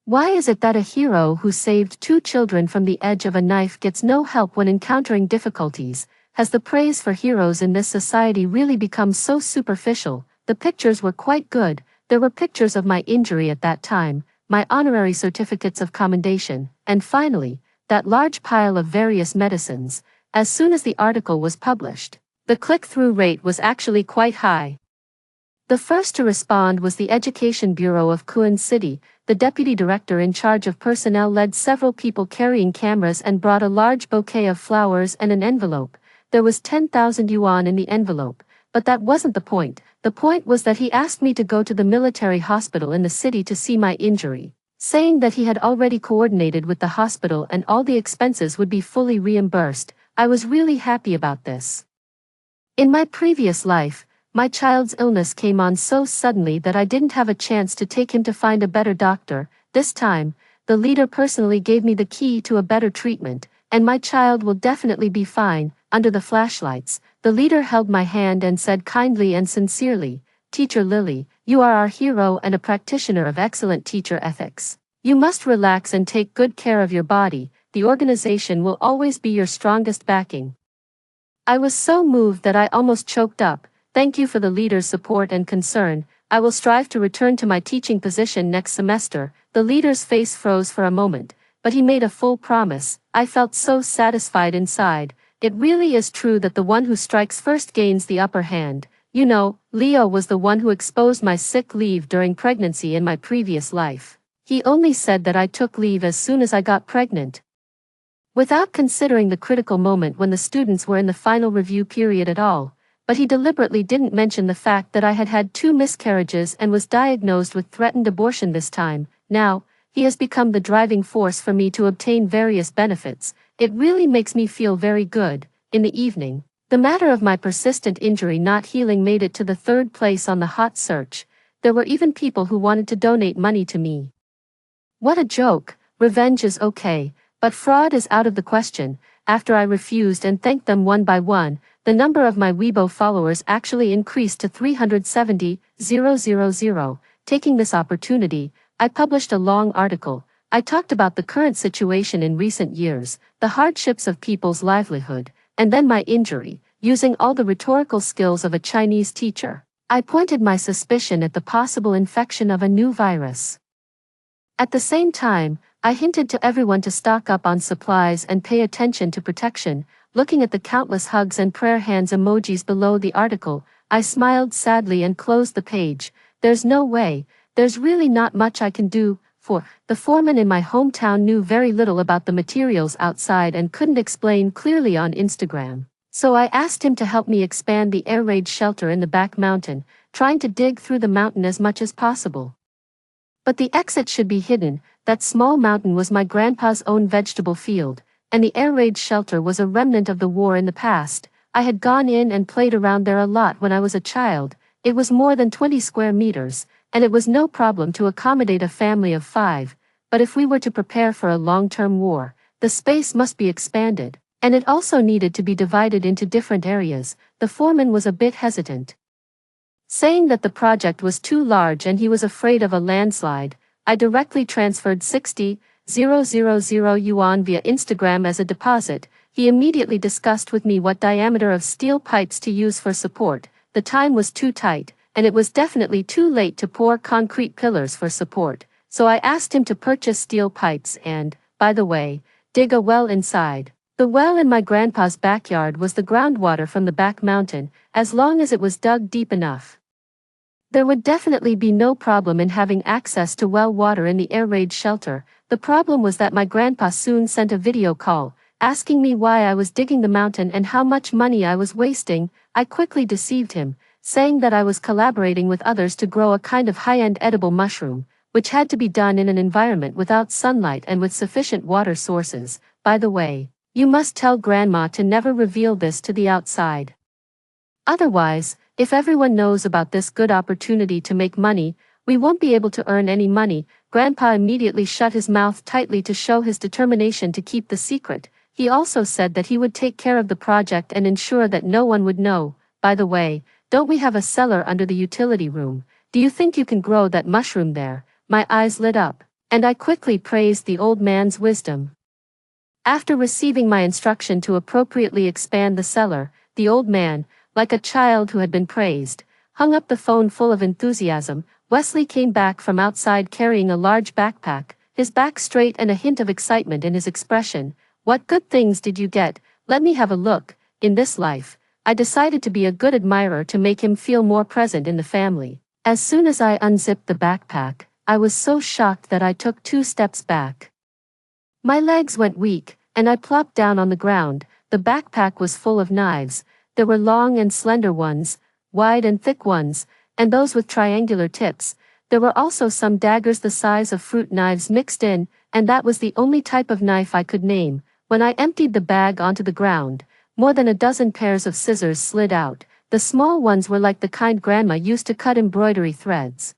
Why is it that a hero who saved 2 children from the edge of a knife gets no help when encountering difficulties? Has the praise for heroes in this society really become so superficial? The pictures were quite good. There were pictures of my injury at that time, my honorary certificates of commendation, and finally, that large pile of various medicines. As soon as the article was published, the click-through rate was actually quite high. The first to respond was the Education Bureau of Kuan City. The deputy director in charge of personnel led several people carrying cameras and brought a large bouquet of flowers and an envelope. There was 10,000 yuan in the envelope, but that wasn't the point. The point was that he asked me to go to the military hospital in the city to see my injury, saying that he had already coordinated with the hospital and all the expenses would be fully reimbursed. I was really happy about this. In my previous life, my child's illness came on so suddenly that I didn't have a chance to take him to find a better doctor. This time, the leader personally gave me the key to a better treatment, and my child will definitely be fine. Under the flashlights, the leader held my hand and said kindly and sincerely, "Teacher Lily, you are our hero and a practitioner of excellent teacher ethics. You must relax and take good care of your body. The organization will always be your strongest backing." I was so moved that I almost choked up. Thank you for the leader's support and concern. I will strive to return to my teaching position next semester. The leader's face froze for a moment, but he made a full promise. I felt so satisfied inside. It really is true that the one who strikes first gains the upper hand. You know, Leo was the one who exposed my sick leave during pregnancy in my previous life. He only said that I took leave as soon as I got pregnant, without considering the critical moment when the students were in the final review period at all. But he deliberately didn't mention the fact that I had had 2 miscarriages and was diagnosed with threatened abortion this time. Now, he has become the driving force for me to obtain various benefits. It really makes me feel very good. In the evening, the matter of my persistent injury not healing made it to the 3rd place on the hot search. There were even people who wanted to donate money to me. What a joke. Revenge is okay, but fraud is out of the question. After I refused and thanked them one by one, the number of my Weibo followers actually increased to 370,000. Taking this opportunity, I published a long article. I talked about the current situation in recent years, the hardships of people's livelihood, and then my injury. Using all the rhetorical skills of a Chinese teacher, I pointed my suspicion at the possible infection of a new virus. At the same time, I hinted to everyone to stock up on supplies and pay attention to protection. Looking at the countless hugs and prayer hands emojis below the article, I smiled sadly and closed the page. There's no way, there's really not much I can do, for the foreman in my hometown knew very little about the materials outside and couldn't explain clearly on Instagram. So I asked him to help me expand the air raid shelter in the back mountain, trying to dig through the mountain as much as possible. But the exit should be hidden. That small mountain was my grandpa's own vegetable field, and the air raid shelter was a remnant of the war in the past. I had gone in and played around there a lot when I was a child. It was more than 20 square meters, and it was no problem to accommodate a family of 5. But if we were to prepare for a long-term war, the space must be expanded, and it also needed to be divided into different areas. The foreman was a bit hesitant. Saying that the project was too large and he was afraid of a landslide, I directly transferred 60,000 yuan via Instagram as a deposit. He immediately discussed with me what diameter of steel pipes to use for support. The time was too tight, and it was definitely too late to pour concrete pillars for support, so I asked him to purchase steel pipes and, by the way, dig a well inside. The well in my grandpa's backyard was the groundwater from the back mountain, as long as it was dug deep enough. There would definitely be no problem in having access to well water in the air raid shelter. The problem was that my grandpa soon sent a video call, asking me why I was digging the mountain and how much money I was wasting. I quickly deceived him, saying that I was collaborating with others to grow a kind of high-end edible mushroom, which had to be done in an environment without sunlight and with sufficient water sources. By the way, you must tell Grandma to never reveal this to the outside. Otherwise, if everyone knows about this good opportunity to make money, we won't be able to earn any money. Grandpa immediately shut his mouth tightly to show his determination to keep the secret. He also said that he would take care of the project and ensure that no one would know. By the way, don't we have a cellar under the utility room? Do you think you can grow that mushroom there? My eyes lit up, and I quickly praised the old man's wisdom. After receiving my instruction to appropriately expand the cellar, the old man, like a child who had been praised, hung up the phone full of enthusiasm. Wesley came back from outside carrying a large backpack, his back straight and a hint of excitement in his expression. What good things did you get? Let me have a look. In this life, I decided to be a good admirer to make him feel more present in the family. As soon as I unzipped the backpack, I was so shocked that I took 2 steps back. My legs went weak, and I plopped down on the ground. The backpack was full of knives. There were long and slender ones, wide and thick ones, and those with triangular tips. There were also some daggers the size of fruit knives mixed in, and that was the only type of knife I could name. When I emptied the bag onto the ground, more than a dozen pairs of scissors slid out. The small ones were like the kind Grandma used to cut embroidery threads,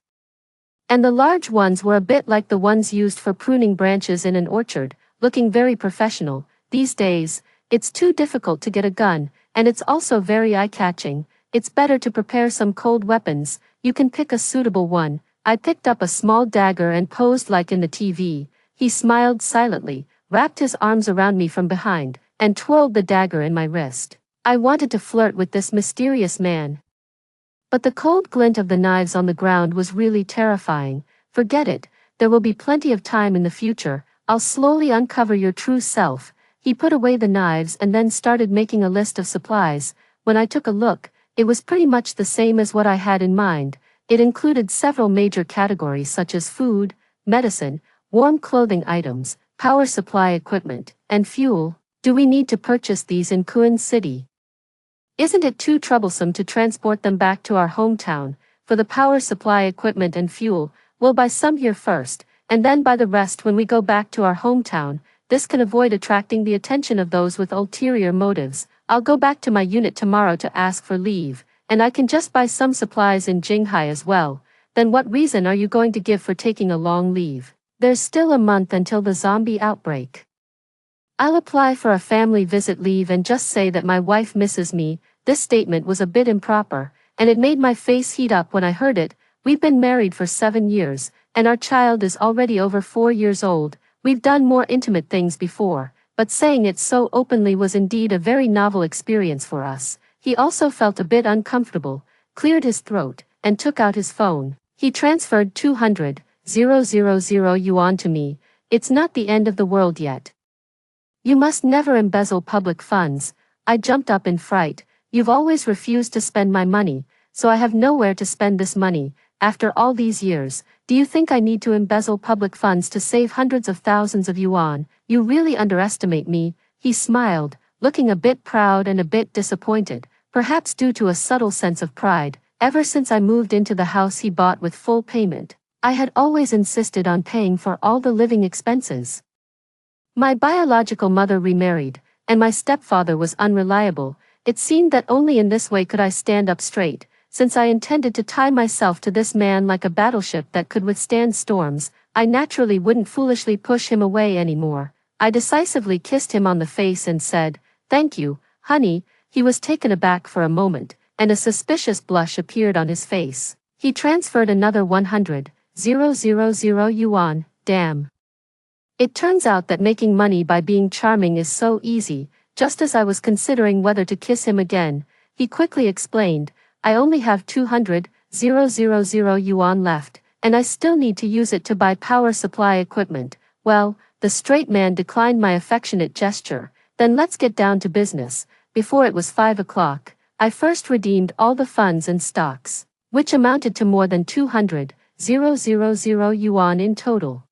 and the large ones were a bit like the ones used for pruning branches in an orchard, looking very professional. These days, it's too difficult to get a gun, and it's also very eye-catching. It's better to prepare some cold weapons. You can pick a suitable one. I picked up a small dagger and posed like in the TV. He smiled silently, wrapped his arms around me from behind, and twirled the dagger in my wrist. I wanted to flirt with this mysterious man, but the cold glint of the knives on the ground was really terrifying. Forget it, there will be plenty of time in the future. I'll slowly uncover your true self. He put away the knives and then started making a list of supplies. When I took a look, it was pretty much the same as what I had in mind. It included several major categories such as food, medicine, warm clothing items, power supply equipment, and fuel. Do we need to purchase these in Kuan City? Isn't it too troublesome to transport them back to our hometown? For the power supply equipment and fuel, we'll buy some here first, and then buy the rest when we go back to our hometown. This can avoid attracting the attention of those with ulterior motives. I'll go back to my unit tomorrow to ask for leave, and I can just buy some supplies in Jinghai as well. Then what reason are you going to give for taking a long leave? There's still a month until the zombie outbreak. I'll apply for a family visit leave and just say that my wife misses me. This statement was a bit improper, and it made my face heat up when I heard it. We've been married for 7 years, and our child is already over 4 years old. We've done more intimate things before, but saying it so openly was indeed a very novel experience for us. He also felt a bit uncomfortable, cleared his throat, and took out his phone. He transferred 200,000 yuan to me. It's not the end of the world yet. You must never embezzle public funds. I jumped up in fright. You've always refused to spend my money, so I have nowhere to spend this money. After all these years, do you think I need to embezzle public funds to save hundreds of thousands of yuan? You really underestimate me. He smiled, looking a bit proud and a bit disappointed, perhaps due to a subtle sense of pride. Ever since I moved into the house he bought with full payment, I had always insisted on paying for all the living expenses. My biological mother remarried, and my stepfather was unreliable. It seemed that only in this way could I stand up straight. Since I intended to tie myself to this man like a battleship that could withstand storms, I naturally wouldn't foolishly push him away anymore. I decisively kissed him on the face and said, "Thank you, honey." He was taken aback for a moment, and a suspicious blush appeared on his face. He transferred another 100,000 yuan, damn. It turns out that making money by being charming is so easy. Just as I was considering whether to kiss him again, he quickly explained, I only have 200,000 yuan left, and I still need to use it to buy power supply equipment. Well, the straight man declined my affectionate gesture. Then let's get down to business. Before it was 5 o'clock, I first redeemed all the funds and stocks, which amounted to more than 200,000 yuan in total.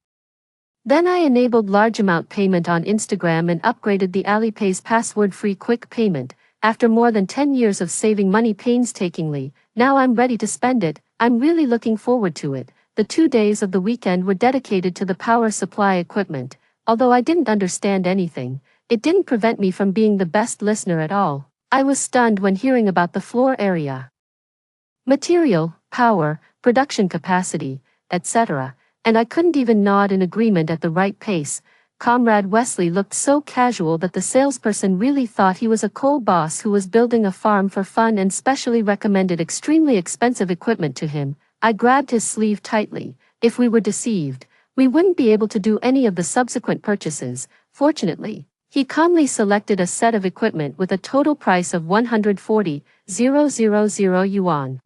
Then I enabled large amount payment on Instagram and upgraded the Alipay's password-free quick payment. After more than 10 years of saving money painstakingly, now I'm ready to spend it. I'm really looking forward to it. The 2 days of the weekend were dedicated to the power supply equipment. Although I didn't understand anything, it didn't prevent me from being the best listener at all. I was stunned when hearing about the floor area, material, power, production capacity, etc., and I couldn't even nod in agreement at the right pace. Comrade Wesley looked so casual that the salesperson really thought he was a coal boss who was building a farm for fun and specially recommended extremely expensive equipment to him. I grabbed his sleeve tightly. If we were deceived, we wouldn't be able to do any of the subsequent purchases. Fortunately, he calmly selected a set of equipment with a total price of 140,000 yuan.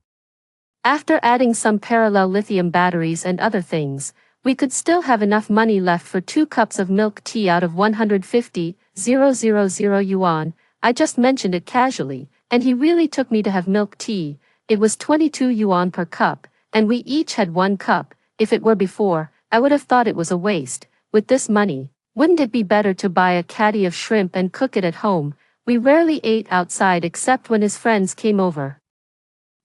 After adding some parallel lithium batteries and other things, we could still have enough money left for 2 cups of milk tea out of 150,000 yuan. I just mentioned it casually, and he really took me to have milk tea. It was 22 yuan per cup, and we each had 1 cup. If it were before, I would have thought it was a waste. With this money, wouldn't it be better to buy a caddy of shrimp and cook it at home? We rarely ate outside except when his friends came over.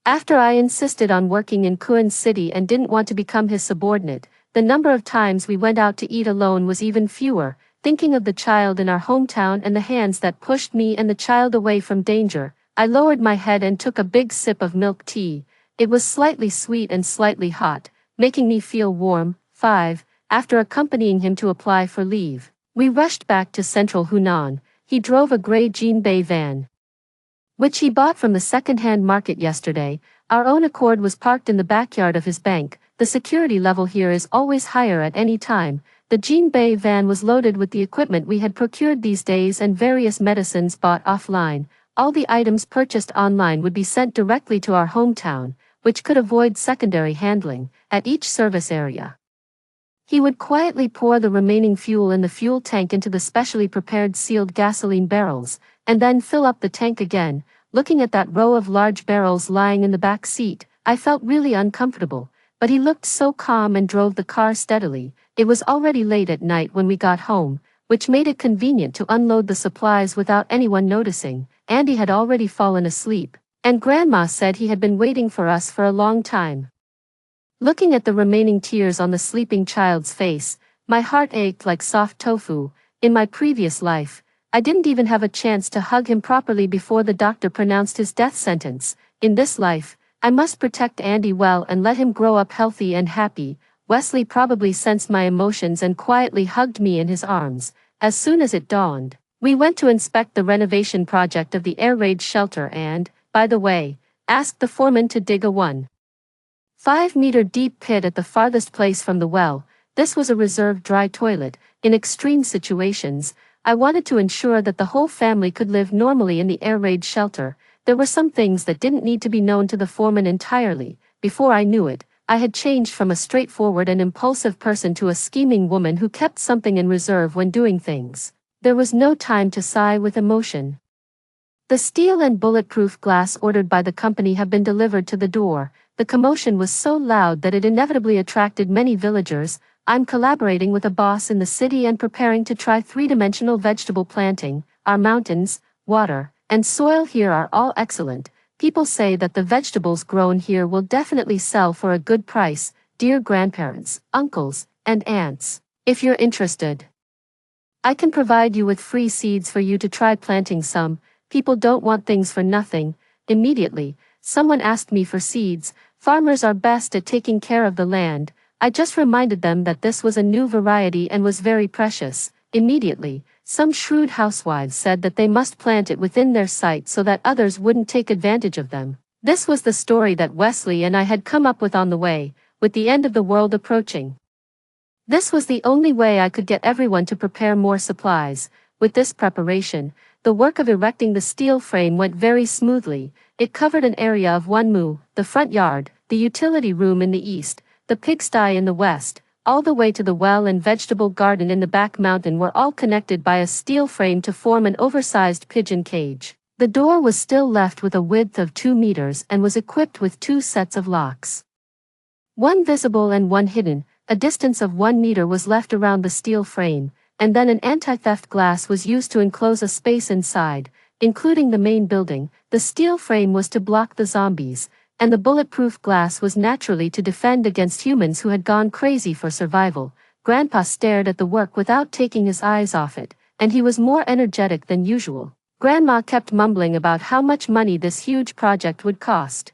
After I insisted on working in Kuan City and didn't want to become his subordinate, the number of times we went out to eat alone was even fewer. Thinking of the child in our hometown and the hands that pushed me and the child away from danger, I lowered my head and took a big sip of milk tea. It was slightly sweet and slightly hot, making me feel warm. 5. After accompanying him to apply for leave, we rushed back to central Hunan. He drove a gray Jinbei van, which he bought from the second-hand market yesterday. Our own Accord was parked in the backyard of his bank. The security level here is always higher at any time. The Jinbei van was loaded with the equipment we had procured these days and various medicines bought offline. All the items purchased online would be sent directly to our hometown, which could avoid secondary handling. At each service area, he would quietly pour the remaining fuel in the fuel tank into the specially prepared sealed gasoline barrels, and then fill up the tank again. Looking at that row of large barrels lying in the back seat, I felt really uncomfortable, but he looked so calm and drove the car steadily. It was already late at night when we got home, which made it convenient to unload the supplies without anyone noticing. Andy had already fallen asleep, and Grandma said he had been waiting for us for a long time. Looking at the remaining tears on the sleeping child's face, my heart ached like soft tofu. In my previous life, I didn't even have a chance to hug him properly before the doctor pronounced his death sentence. In this life, I must protect Andy well and let him grow up healthy and happy. Wesley probably sensed my emotions and quietly hugged me in his arms. As soon as it dawned, we went to inspect the renovation project of the air raid shelter and, by the way, asked the foreman to dig a 1.5-meter deep pit at the farthest place from the well. This was a reserved dry toilet. In extreme situations, I wanted to ensure that the whole family could live normally in the air raid shelter. There were some things that didn't need to be known to the foreman entirely. Before I knew it, I had changed from a straightforward and impulsive person to a scheming woman who kept something in reserve when doing things. There was no time to sigh with emotion. The steel and bulletproof glass ordered by the company have been delivered to the door. The commotion was so loud that it inevitably attracted many villagers. I'm collaborating with a boss in the city and preparing to try 3-dimensional vegetable planting. Our mountains, water, and soil here are all excellent. People say that the vegetables grown here will definitely sell for a good price. Dear grandparents, uncles, and aunts, if you're interested, I can provide you with free seeds for you to try planting some. People don't want things for nothing. Immediately, someone asked me for seeds. Farmers are best at taking care of the land. I just reminded them that this was a new variety and was very precious. Immediately, Some shrewd housewives said that they must plant it within their sight so that others wouldn't take advantage of them. This was the story that Wesley and I had come up with on the way, with the end of the world approaching. This was the only way I could get everyone to prepare more supplies. With this preparation, the work of erecting the steel frame went very smoothly. It covered an area of 1 mu, the front yard, the utility room in the east, the pigsty in the west, all the way to the well and vegetable garden in the back mountain were all connected by a steel frame to form an oversized pigeon cage. The door was still left with a width of 2 meters and was equipped with 2 sets of locks. One visible and one hidden. A distance of 1 meter was left around the steel frame, and then an anti-theft glass was used to enclose a space inside, including the main building. The steel frame was to block the zombies, and the bulletproof glass was naturally to defend against humans who had gone crazy for survival. Grandpa stared at the work without taking his eyes off it, and he was more energetic than usual. Grandma kept mumbling about how much money this huge project would cost.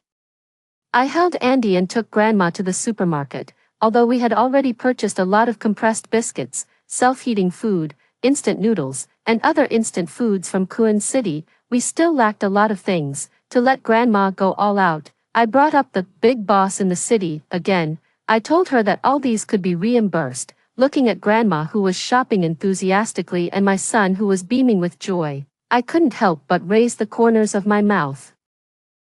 I held Andy and took Grandma to the supermarket. Although we had already purchased a lot of compressed biscuits, self-heating food, instant noodles, and other instant foods from Kuan City, we still lacked a lot of things. To let Grandma go all out, I brought up the big boss in the city again. I told her that all these could be reimbursed, looking at Grandma who was shopping enthusiastically and my son who was beaming with joy. I couldn't help but raise the corners of my mouth.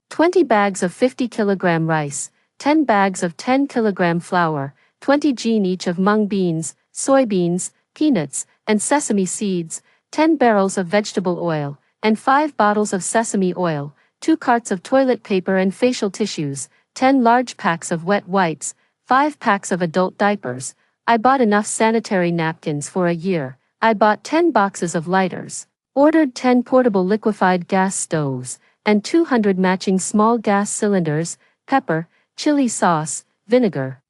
20 bags of 50-kilogram rice, 10 bags of 10-kilogram flour, 20 gin each of mung beans, soybeans, peanuts, and sesame seeds, 10 barrels of vegetable oil, and 5 bottles of sesame oil, 2 carts of toilet paper and facial tissues, 10 large packs of wet wipes, 5 packs of adult diapers. I bought enough sanitary napkins for a year. I bought 10 boxes of lighters, ordered 10 portable liquefied gas stoves, and 200 matching small gas cylinders, pepper, chili sauce, vinegar,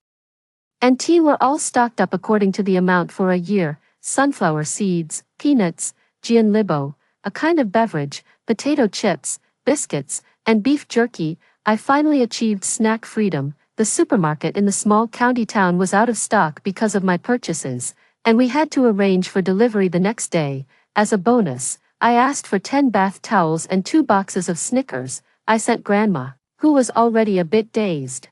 and tea were all stocked up according to the amount for a year. Sunflower seeds, peanuts, gianlibo, a kind of beverage, potato chips, biscuits, and beef jerky. I finally achieved snack freedom. The supermarket in the small county town was out of stock because of my purchases, and we had to arrange for delivery the next day. As a bonus, I asked for 10 bath towels and 2 boxes of Snickers. I sent Grandma, who was already a bit dazed,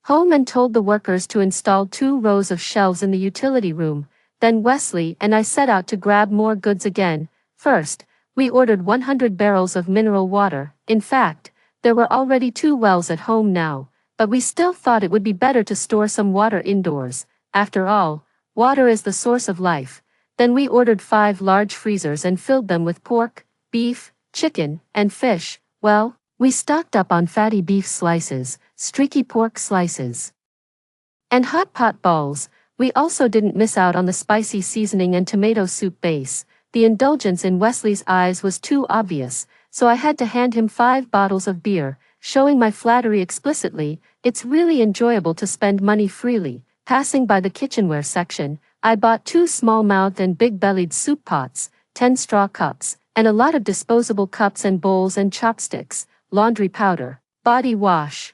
home and told the workers to install 2 rows of shelves in the utility room. Then Wesley and I set out to grab more goods again. First, we ordered 100 barrels of mineral water. In fact, there were already 2 wells at home now, but we still thought it would be better to store some water indoors. After all, water is the source of life. Then we ordered 5 large freezers and filled them with pork, beef, chicken, and fish. Well, we stocked up on fatty beef slices, streaky pork slices, and hot pot balls. We also didn't miss out on the spicy seasoning and tomato soup base. The indulgence in Wesley's eyes was too obvious, so I had to hand him 5 bottles of beer, showing my flattery explicitly. It's really enjoyable to spend money freely. Passing by the kitchenware section, I bought 2 small-mouthed and big-bellied soup pots, 10 straw cups, and a lot of disposable cups and bowls and chopsticks. Laundry powder, body wash,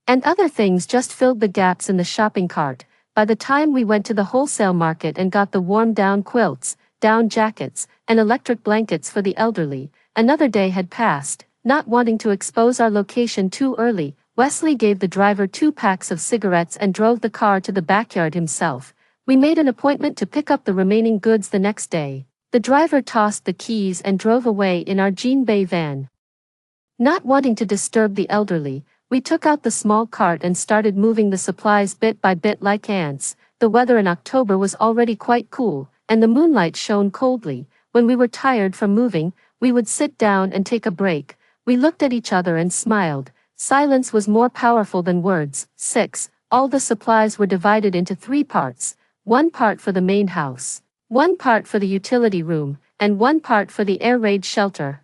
and other things just filled the gaps in the shopping cart. By the time we went to the wholesale market and got the warm down quilts, down jackets, and electric blankets for the elderly, another day had passed. Not wanting to expose our location too early, Wesley gave the driver 2 packs of cigarettes and drove the car to the backyard himself. We made an appointment to pick up the remaining goods the next day. The driver tossed the keys and drove away in our Jean Bay van. Not wanting to disturb the elderly, we took out the small cart and started moving the supplies bit by bit like ants. The weather in October was already quite cool, and the moonlight shone coldly. When we were tired from moving, we would sit down and take a break. We looked at each other and smiled. Silence was more powerful than words. 6. All the supplies were divided into 3 parts. 1 part for the main house, 1 part for the utility room, and 1 part for the air raid shelter.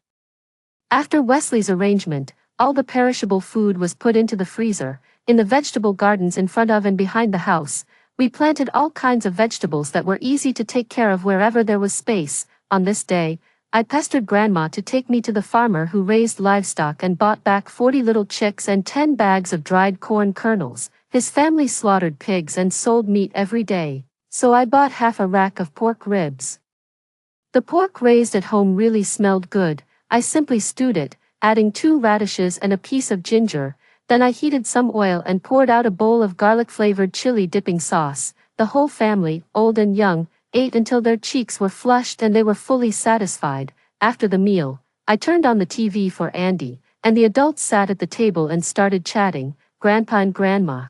After Wesley's arrangement, all the perishable food was put into the freezer. In the vegetable gardens in front of and behind the house, we planted all kinds of vegetables that were easy to take care of wherever there was space. On this day, I pestered Grandma to take me to the farmer who raised livestock and bought back 40 little chicks and 10 bags of dried corn kernels. His family slaughtered pigs and sold meat every day, so I bought half a rack of pork ribs. The pork raised at home really smelled good. I simply stewed it, adding 2 radishes and a piece of ginger. Then I heated some oil and poured out a bowl of garlic-flavored chili dipping sauce. The whole family, old and young, ate until their cheeks were flushed and they were fully satisfied. After the meal, I turned on the TV for Andy, and the adults sat at the table and started chatting, Grandpa and Grandma.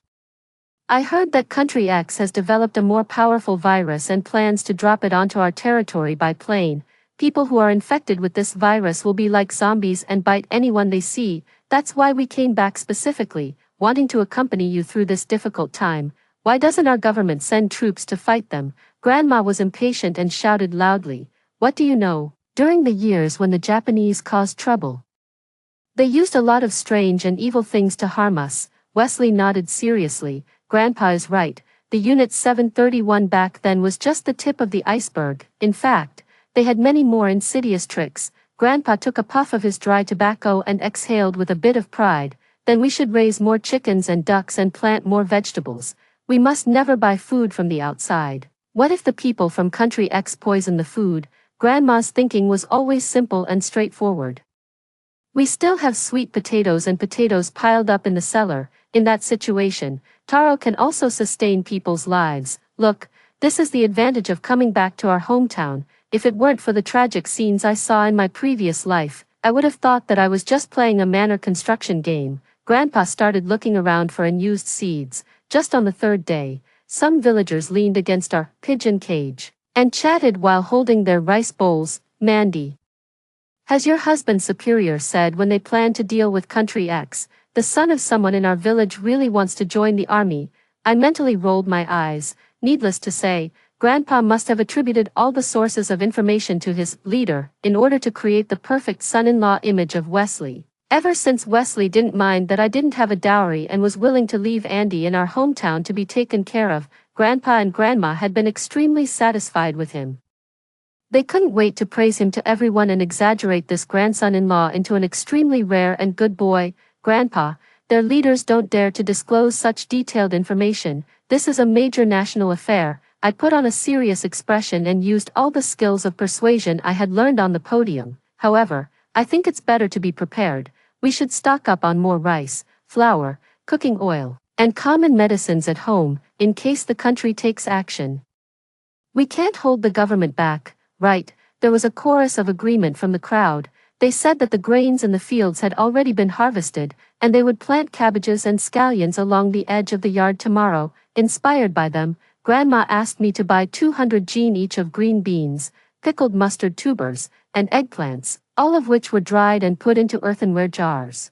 I heard that Country X has developed a more powerful virus and plans to drop it onto our territory by plane. People who are infected with this virus will be like zombies and bite anyone they see. That's why we came back specifically, wanting to accompany you through this difficult time. Why doesn't our government send troops to fight them? Grandma was impatient and shouted loudly. What do you know? During the years when the Japanese caused trouble, they used a lot of strange and evil things to harm us. Wesley nodded seriously. Grandpa is right. The Unit 731 back then was just the tip of the iceberg. In fact, they had many more insidious tricks. Grandpa took a puff of his dry tobacco and exhaled with a bit of pride. Then we should raise more chickens and ducks and plant more vegetables. We must never buy food from the outside. What if the people from Country X poison the food? Grandma's thinking was always simple and straightforward. We still have sweet potatoes and potatoes piled up in the cellar. In that situation, taro can also sustain people's lives. Look, this is the advantage of coming back to our hometown. If it weren't for the tragic scenes I saw in my previous life, I would have thought that I was just playing a manor construction game. Grandpa started looking around for unused seeds. Just on the 3rd day, some villagers leaned against our pigeon cage and chatted while holding their rice bowls. Mandy, has your husband superior said when they plan to deal with Country X, the son of someone in our village really wants to join the army. I mentally rolled my eyes. Needless to say, Grandpa must have attributed all the sources of information to his leader in order to create the perfect son-in-law image of Wesley. Ever since Wesley didn't mind that I didn't have a dowry and was willing to leave Andy in our hometown to be taken care of, Grandpa and Grandma had been extremely satisfied with him. They couldn't wait to praise him to everyone and exaggerate this grandson-in-law into an extremely rare and good boy. Grandpa, their leaders don't dare to disclose such detailed information. This is a major national affair. I put on a serious expression and used all the skills of persuasion I had learned on the podium. However, I think it's better to be prepared. We should stock up on more rice, flour, cooking oil, and common medicines at home, in case the country takes action. We can't hold the government back, right? There was a chorus of agreement from the crowd. They said that the grains in the fields had already been harvested, and they would plant cabbages and scallions along the edge of the yard tomorrow. Inspired by them, Grandma asked me to buy 200 gene each of green beans, pickled mustard tubers, and eggplants, all of which were dried and put into earthenware jars.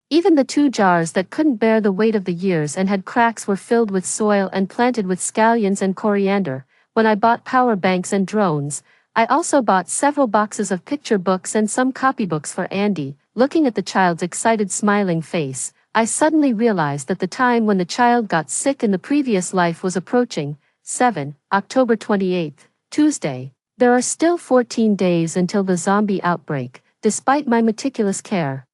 Even the 2 jars that couldn't bear the weight of the years and had cracks were filled with soil and planted with scallions and coriander. When I bought power banks and drones, I also bought several boxes of picture books and some copybooks for Andy. Looking at the child's excited smiling face, I suddenly realized that the time when the child got sick in the previous life was approaching. 7. October 28th, Tuesday. There are still 14 days until the zombie outbreak, despite my meticulous care.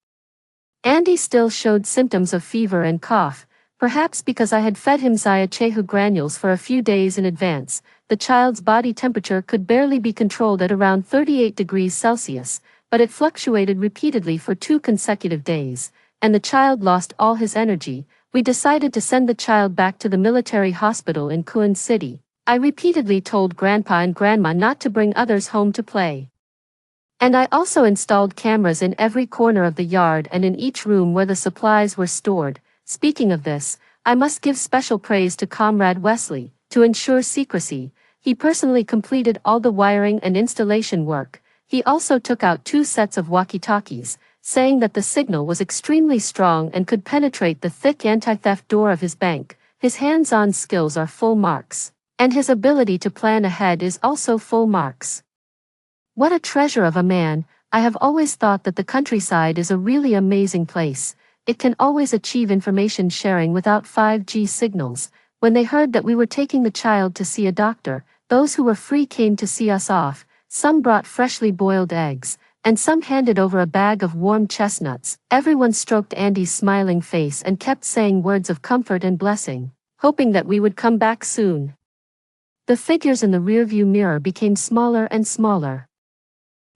Andy still showed symptoms of fever and cough, perhaps because I had fed him Zayachehu granules for a few days in advance. The child's body temperature could barely be controlled at around 38 degrees Celsius, but it fluctuated repeatedly for 2 consecutive days, and the child lost all his energy. We decided to send the child back to the military hospital in Kuan City. I repeatedly told Grandpa and Grandma not to bring others home to play. And I also installed cameras in every corner of the yard and in each room where the supplies were stored. Speaking of this, I must give special praise to Comrade Wesley. To ensure secrecy, he personally completed all the wiring and installation work. He also took out 2 sets of walkie-talkies, saying that the signal was extremely strong and could penetrate the thick anti-theft door of his bank. His hands-on skills are full marks, and his ability to plan ahead is also full marks. What a treasure of a man. I have always thought that the countryside is a really amazing place. It can always achieve information sharing without 5G signals. When they heard that we were taking the child to see a doctor, those who were free came to see us off. Some brought freshly boiled eggs, and some handed over a bag of warm chestnuts. Everyone stroked Andy's smiling face and kept saying words of comfort and blessing, hoping that we would come back soon. The figures in the rearview mirror became smaller and smaller.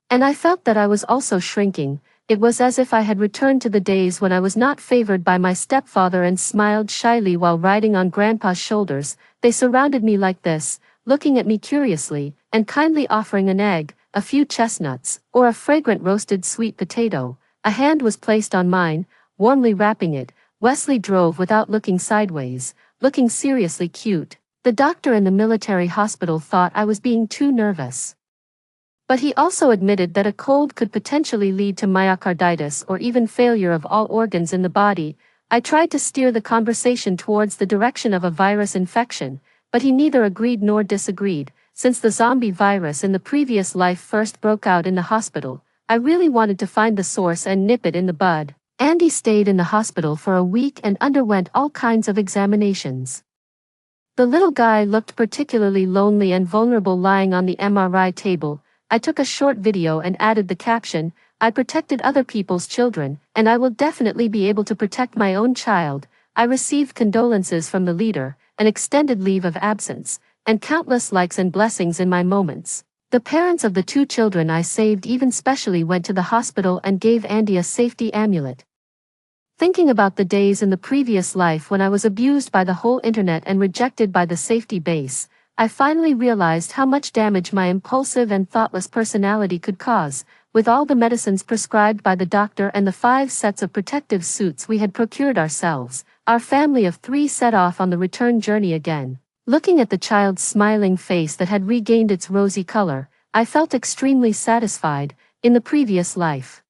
And I felt that I was also shrinking. It was as if I had returned to the days when I was not favored by my stepfather and smiled shyly while riding on Grandpa's shoulders. They surrounded me like this, looking at me curiously, and kindly offering an egg, a few chestnuts, or a fragrant roasted sweet potato. A hand was placed on mine, warmly wrapping it. Wesley drove without looking sideways, looking seriously cute. The doctor in the military hospital thought I was being too nervous. But he also admitted that a cold could potentially lead to myocarditis or even failure of all organs in the body. I tried to steer the conversation towards the direction of a virus infection, but he neither agreed nor disagreed. Since the zombie virus in the previous life first broke out in the hospital, I really wanted to find the source and nip it in the bud. Andy stayed in the hospital for a week and underwent all kinds of examinations. The little guy looked particularly lonely and vulnerable lying on the MRI table. I took a short video and added the caption, "I protected other people's children, and I will definitely be able to protect my own child." I received condolences from the leader, an extended leave of absence, and countless likes and blessings in my moments. The parents of the 2 children I saved even specially went to the hospital and gave Andy a safety amulet. Thinking about the days in the previous life when I was abused by the whole internet and rejected by the safety base, I finally realized how much damage my impulsive and thoughtless personality could cause. With all the medicines prescribed by the doctor and the 5 sets of protective suits we had procured ourselves, our family of 3 set off on the return journey again. Looking at the child's smiling face that had regained its rosy color, I felt extremely satisfied. In the previous life,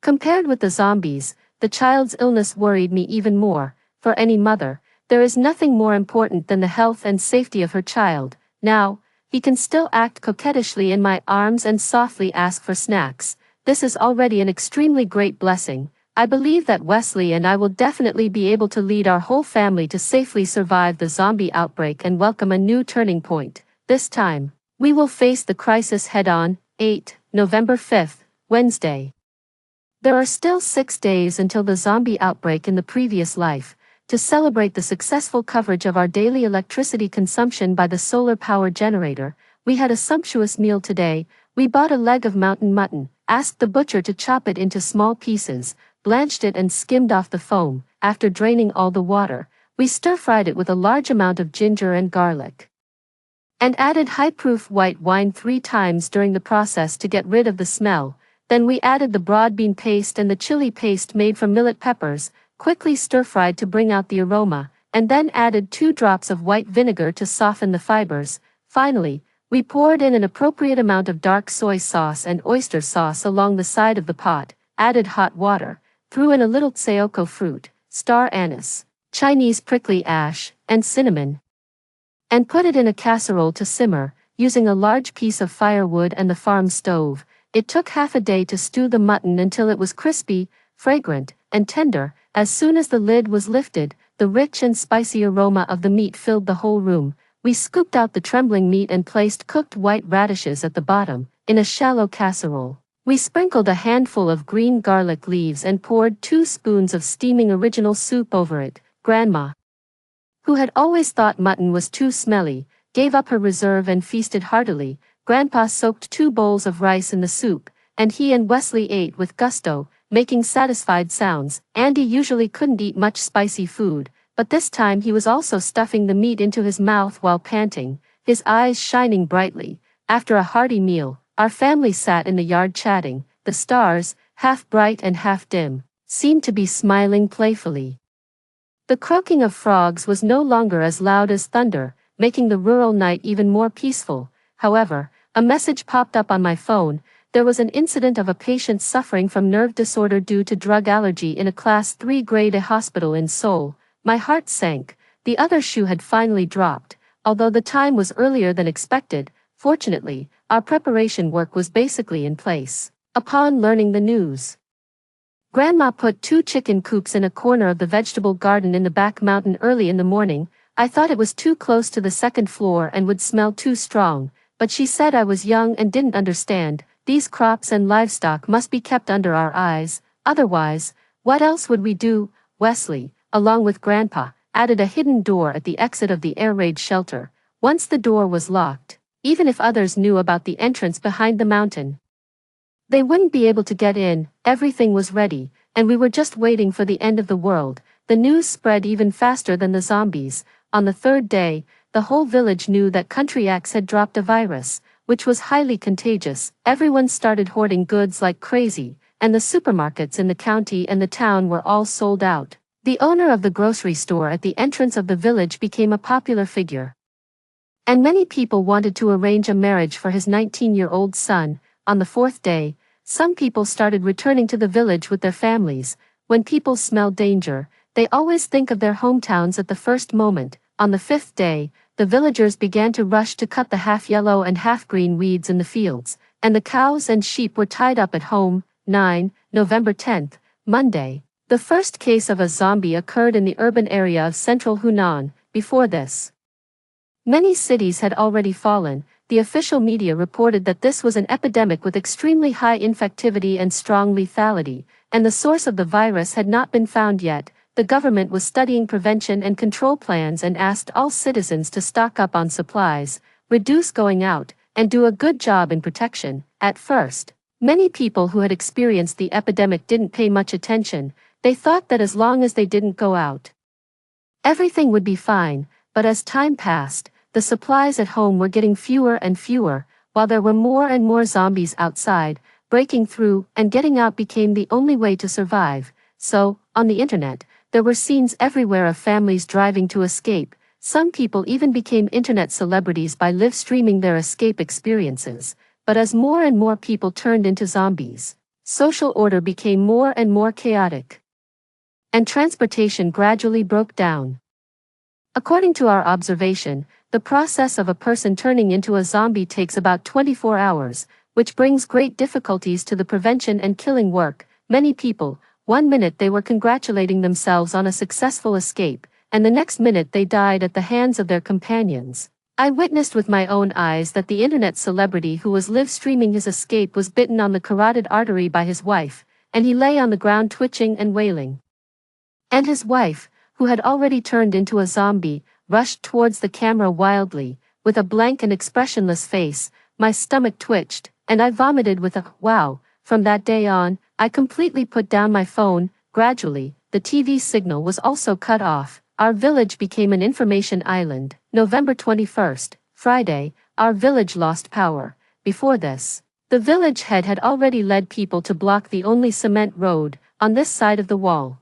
compared with the zombies, the child's illness worried me even more. For any mother, there is nothing more important than the health and safety of her child. Now, he can still act coquettishly in my arms and softly ask for snacks. This is already an extremely great blessing. I believe that Wesley and I will definitely be able to lead our whole family to safely survive the zombie outbreak and welcome a new turning point. This time, we will face the crisis head-on. 8, November 5th, Wednesday. There are still 6 days until the zombie outbreak in the previous life. To celebrate the successful coverage of our daily electricity consumption by the solar power generator, we had a sumptuous meal today. We bought a leg of mountain mutton, asked the butcher to chop it into small pieces, blanched it and skimmed off the foam. After draining all the water, we stir-fried it with a large amount of ginger and garlic, and added high-proof white wine 3 times during the process to get rid of the smell. Then we added the broad bean paste and the chili paste made from millet peppers, quickly stir-fried to bring out the aroma, and then added 2 drops of white vinegar to soften the fibers. Finally, we poured in an appropriate amount of dark soy sauce and oyster sauce along the side of the pot, added hot water, threw in a little tseoko fruit, star anise, Chinese prickly ash, and cinnamon, and put it in a casserole to simmer, using a large piece of firewood and the farm stove. It took half a day to stew the mutton until it was crispy, fragrant, and tender. As soon as the lid was lifted, the rich and spicy aroma of the meat filled the whole room. We scooped out the trembling meat and placed cooked white radishes at the bottom, in a shallow casserole. We sprinkled a handful of green garlic leaves and poured 2 spoons of steaming original soup over it. Grandma, who had always thought mutton was too smelly, gave up her reserve and feasted heartily. Grandpa soaked 2 bowls of rice in the soup, and he and Wesley ate with gusto, making satisfied sounds. Andy usually couldn't eat much spicy food, but this time he was also stuffing the meat into his mouth while panting, his eyes shining brightly. After a hearty meal, our family sat in the yard chatting. The stars, half bright and half dim, seemed to be smiling playfully. The croaking of frogs was no longer as loud as thunder, making the rural night even more peaceful. However, a message popped up on my phone. There was an incident of a patient suffering from nerve disorder due to drug allergy in a Class 3 grade A hospital in Seoul. My heart sank. The other shoe had finally dropped. Although the time was earlier than expected, fortunately, our preparation work was basically in place. Upon learning the news, Grandma put 2 chicken coops in a corner of the vegetable garden in the back mountain early in the morning. I thought it was too close to the 2nd floor and would smell too strong, but she said I was young and didn't understand. These crops and livestock must be kept under our eyes, otherwise, what else would we do? Wesley, along with Grandpa, added a hidden door at the exit of the air raid shelter. Once the door was locked, even if others knew about the entrance behind the mountain, they wouldn't be able to get in. Everything was ready, and we were just waiting for the end of the world. The news spread even faster than the zombies. On the third day, the whole village knew that Country X had dropped a virus, which was highly contagious. Everyone started hoarding goods like crazy, and the supermarkets in the county and the town were all sold out. The owner of the grocery store at the entrance of the village became a popular figure, and many people wanted to arrange a marriage for his 19-year-old son. On the fourth day, some people started returning to the village with their families. When people smell danger, they always think of their hometowns at the first moment. On the fifth day, the villagers began to rush to cut the half-yellow and half-green weeds in the fields, and the cows and sheep were tied up at home. 9. November 10th, Monday. The first case of a zombie occurred in the urban area of central Hunan. Before this, many cities had already fallen. The official media reported that this was an epidemic with extremely high infectivity and strong lethality, and the source of the virus had not been found yet. The government was studying prevention and control plans and asked all citizens to stock up on supplies, reduce going out, and do a good job in protection. At first, many people who had experienced the epidemic didn't pay much attention. They thought that as long as they didn't go out, everything would be fine. But as time passed, the supplies at home were getting fewer and fewer, while there were more and more zombies outside. Breaking through and getting out became the only way to survive. So, on the internet, there were scenes everywhere of families driving to escape. Some people even became internet celebrities by live streaming their escape experiences. But as more and more people turned into zombies, social order became more and more chaotic, and transportation gradually broke down. According to our observation, the process of a person turning into a zombie takes about 24 hours, which brings great difficulties to the prevention and killing work. Many people, one minute they were congratulating themselves on a successful escape, and the next minute they died at the hands of their companions. I witnessed with my own eyes that the internet celebrity who was live streaming his escape was bitten on the carotid artery by his wife, and he lay on the ground twitching and wailing. And his wife, who had already turned into a zombie, rushed towards the camera wildly, with a blank and expressionless face. My stomach twitched, and I vomited with a wow. From that day on, I completely put down my phone. Gradually, the TV signal was also cut off. Our village became an information island. November 21st, Friday, our village lost power. Before this, the village head had already led people to block the only cement road on this side of the wall.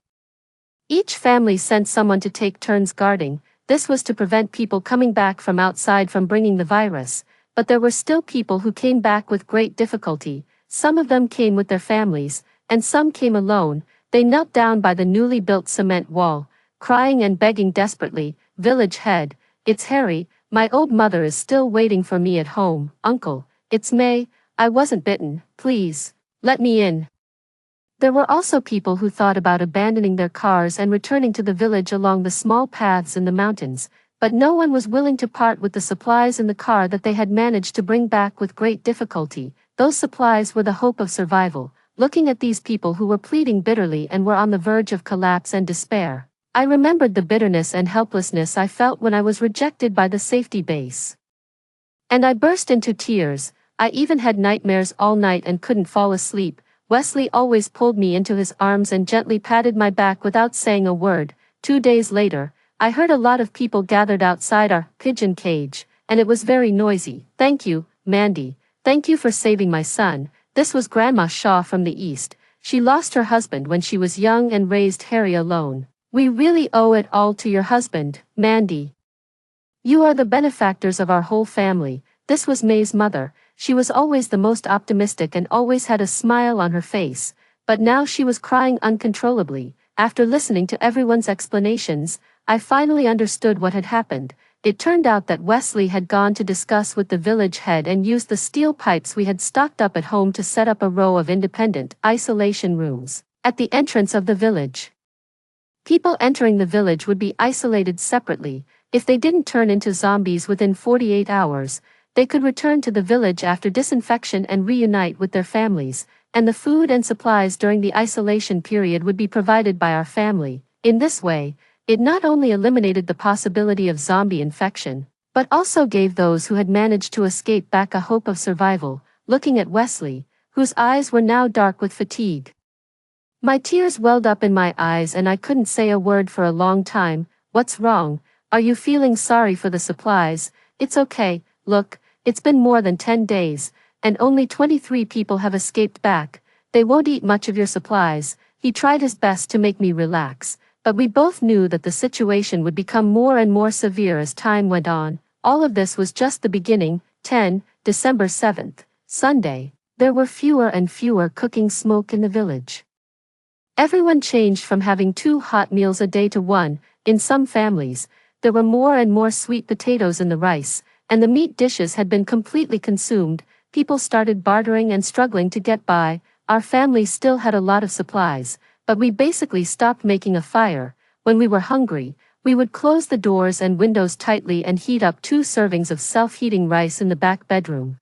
Each family sent someone to take turns guarding. This was to prevent people coming back from outside from bringing the virus, but there were still people who came back with great difficulty. Some of them came with their families, and some came alone. They knelt down by the newly built cement wall, crying and begging desperately. Village head, it's Harry, my old mother is still waiting for me at home. Uncle, it's May, I wasn't bitten, please, let me in. There were also people who thought about abandoning their cars and returning to the village along the small paths in the mountains, but no one was willing to part with the supplies in the car that they had managed to bring back with great difficulty. Those supplies were the hope of survival. Looking at these people who were pleading bitterly and were on the verge of collapse and despair, I remembered the bitterness and helplessness I felt when I was rejected by the safety base. And I burst into tears. I even had nightmares all night and couldn't fall asleep. Wesley always pulled me into his arms and gently patted my back without saying a word. 2 days later, I heard a lot of people gathered outside our pigeon cage, and it was very noisy. Thank you, Mandy. Thank you for saving my son. This was Grandma Shaw from the East. She lost her husband when she was young and raised Harry alone. We really owe it all to your husband, Mandy. You are the benefactors of our whole family. This was May's mother. She was always the most optimistic and always had a smile on her face, but now she was crying uncontrollably. After listening to everyone's explanations, I finally understood what had happened. It turned out that Wesley had gone to discuss with the village head and used the steel pipes we had stocked up at home to set up a row of independent isolation rooms at the entrance of the village. People entering the village would be isolated separately. If they didn't turn into zombies within 48 hours, they could return to the village after disinfection and reunite with their families, and the food and supplies during the isolation period would be provided by our family. In this way, it not only eliminated the possibility of zombie infection, but also gave those who had managed to escape back a hope of survival, looking at Wesley, whose eyes were now dark with fatigue. My tears welled up in my eyes and I couldn't say a word for a long time. What's wrong? Are you feeling sorry for the supplies? It's okay, look, it's been more than 10 days, and only 23 people have escaped back. They won't eat much of your supplies. He tried his best to make me relax, but we both knew that the situation would become more and more severe as time went on. All of this was just the beginning. December 7th, Sunday. There were fewer and fewer cooking smoke in the village. Everyone changed from having 2 hot meals a day to 1. In some families, there were more and more sweet potatoes in the rice, and the meat dishes had been completely consumed. People started bartering and struggling to get by. Our family still had a lot of supplies, but we basically stopped making a fire. When we were hungry, we would close the doors and windows tightly and heat up 2 servings of self-heating rice in the back bedroom.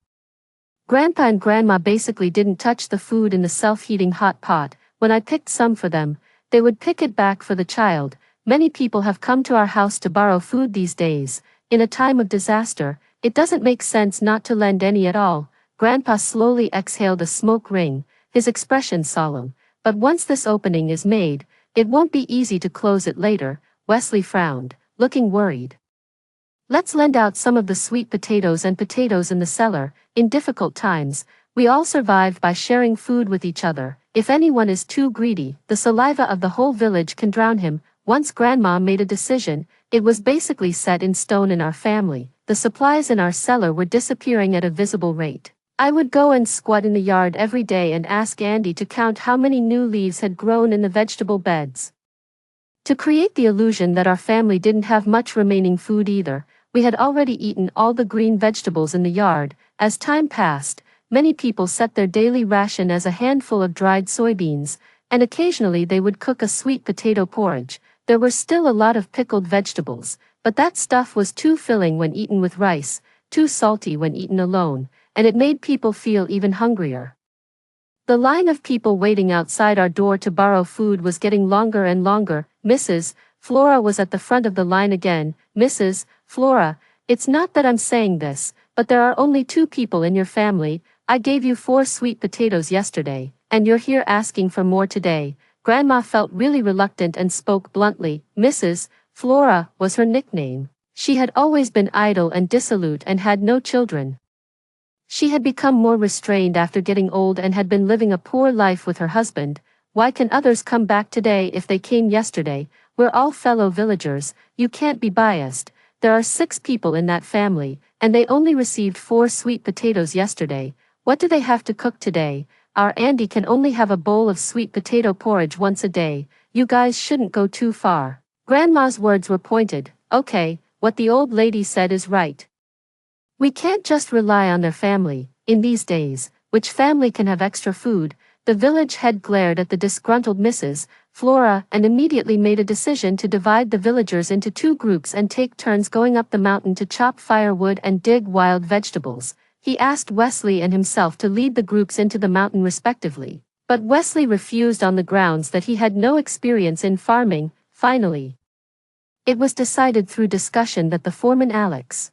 Grandpa and Grandma basically didn't touch the food in the self-heating hot pot. When I picked some for them, they would pick it back for the child. Many people have come to our house to borrow food these days. In a time of disaster, it doesn't make sense not to lend any at all. Grandpa slowly exhaled a smoke ring, his expression solemn. But once this opening is made, it won't be easy to close it later. Wesley frowned, looking worried. Let's lend out some of the sweet potatoes and potatoes in the cellar. In difficult times, we all survive by sharing food with each other. If anyone is too greedy, the saliva of the whole village can drown him. Once Grandma made a decision, it was basically set in stone in our family. The supplies in our cellar were disappearing at a visible rate. I would go and squat in the yard every day and ask Andy to count how many new leaves had grown in the vegetable beds. To create the illusion that our family didn't have much remaining food either, we had already eaten all the green vegetables in the yard. As time passed, many people set their daily ration as a handful of dried soybeans, and occasionally they would cook a sweet potato porridge. There were still a lot of pickled vegetables, but that stuff was too filling when eaten with rice, too salty when eaten alone, and it made people feel even hungrier. The line of people waiting outside our door to borrow food was getting longer and longer. Mrs. Flora was at the front of the line again. Mrs. Flora, it's not that I'm saying this, but there are only 2 people in your family. I gave you 4 sweet potatoes yesterday, and you're here asking for more today. Grandma felt really reluctant and spoke bluntly. Mrs. Flora was her nickname. She had always been idle and dissolute and had no children. She had become more restrained after getting old and had been living a poor life with her husband. Why can others come back today if they came yesterday? We're all fellow villagers. You can't be biased. There are 6 people in that family, and they only received 4 sweet potatoes yesterday. What do they have to cook today? Our Andy can only have a bowl of sweet potato porridge once a day. You guys shouldn't go too far. Grandma's words were pointed. Okay, what the old lady said is right. We can't just rely on their family. In these days, which family can have extra food? The village head glared at the disgruntled Mrs. Flora and immediately made a decision to divide the villagers into 2 groups and take turns going up the mountain to chop firewood and dig wild vegetables. He asked Wesley and himself to lead the groups into the mountain respectively, but Wesley refused on the grounds that he had no experience in farming. Finally, it was decided through discussion that the foreman Alex,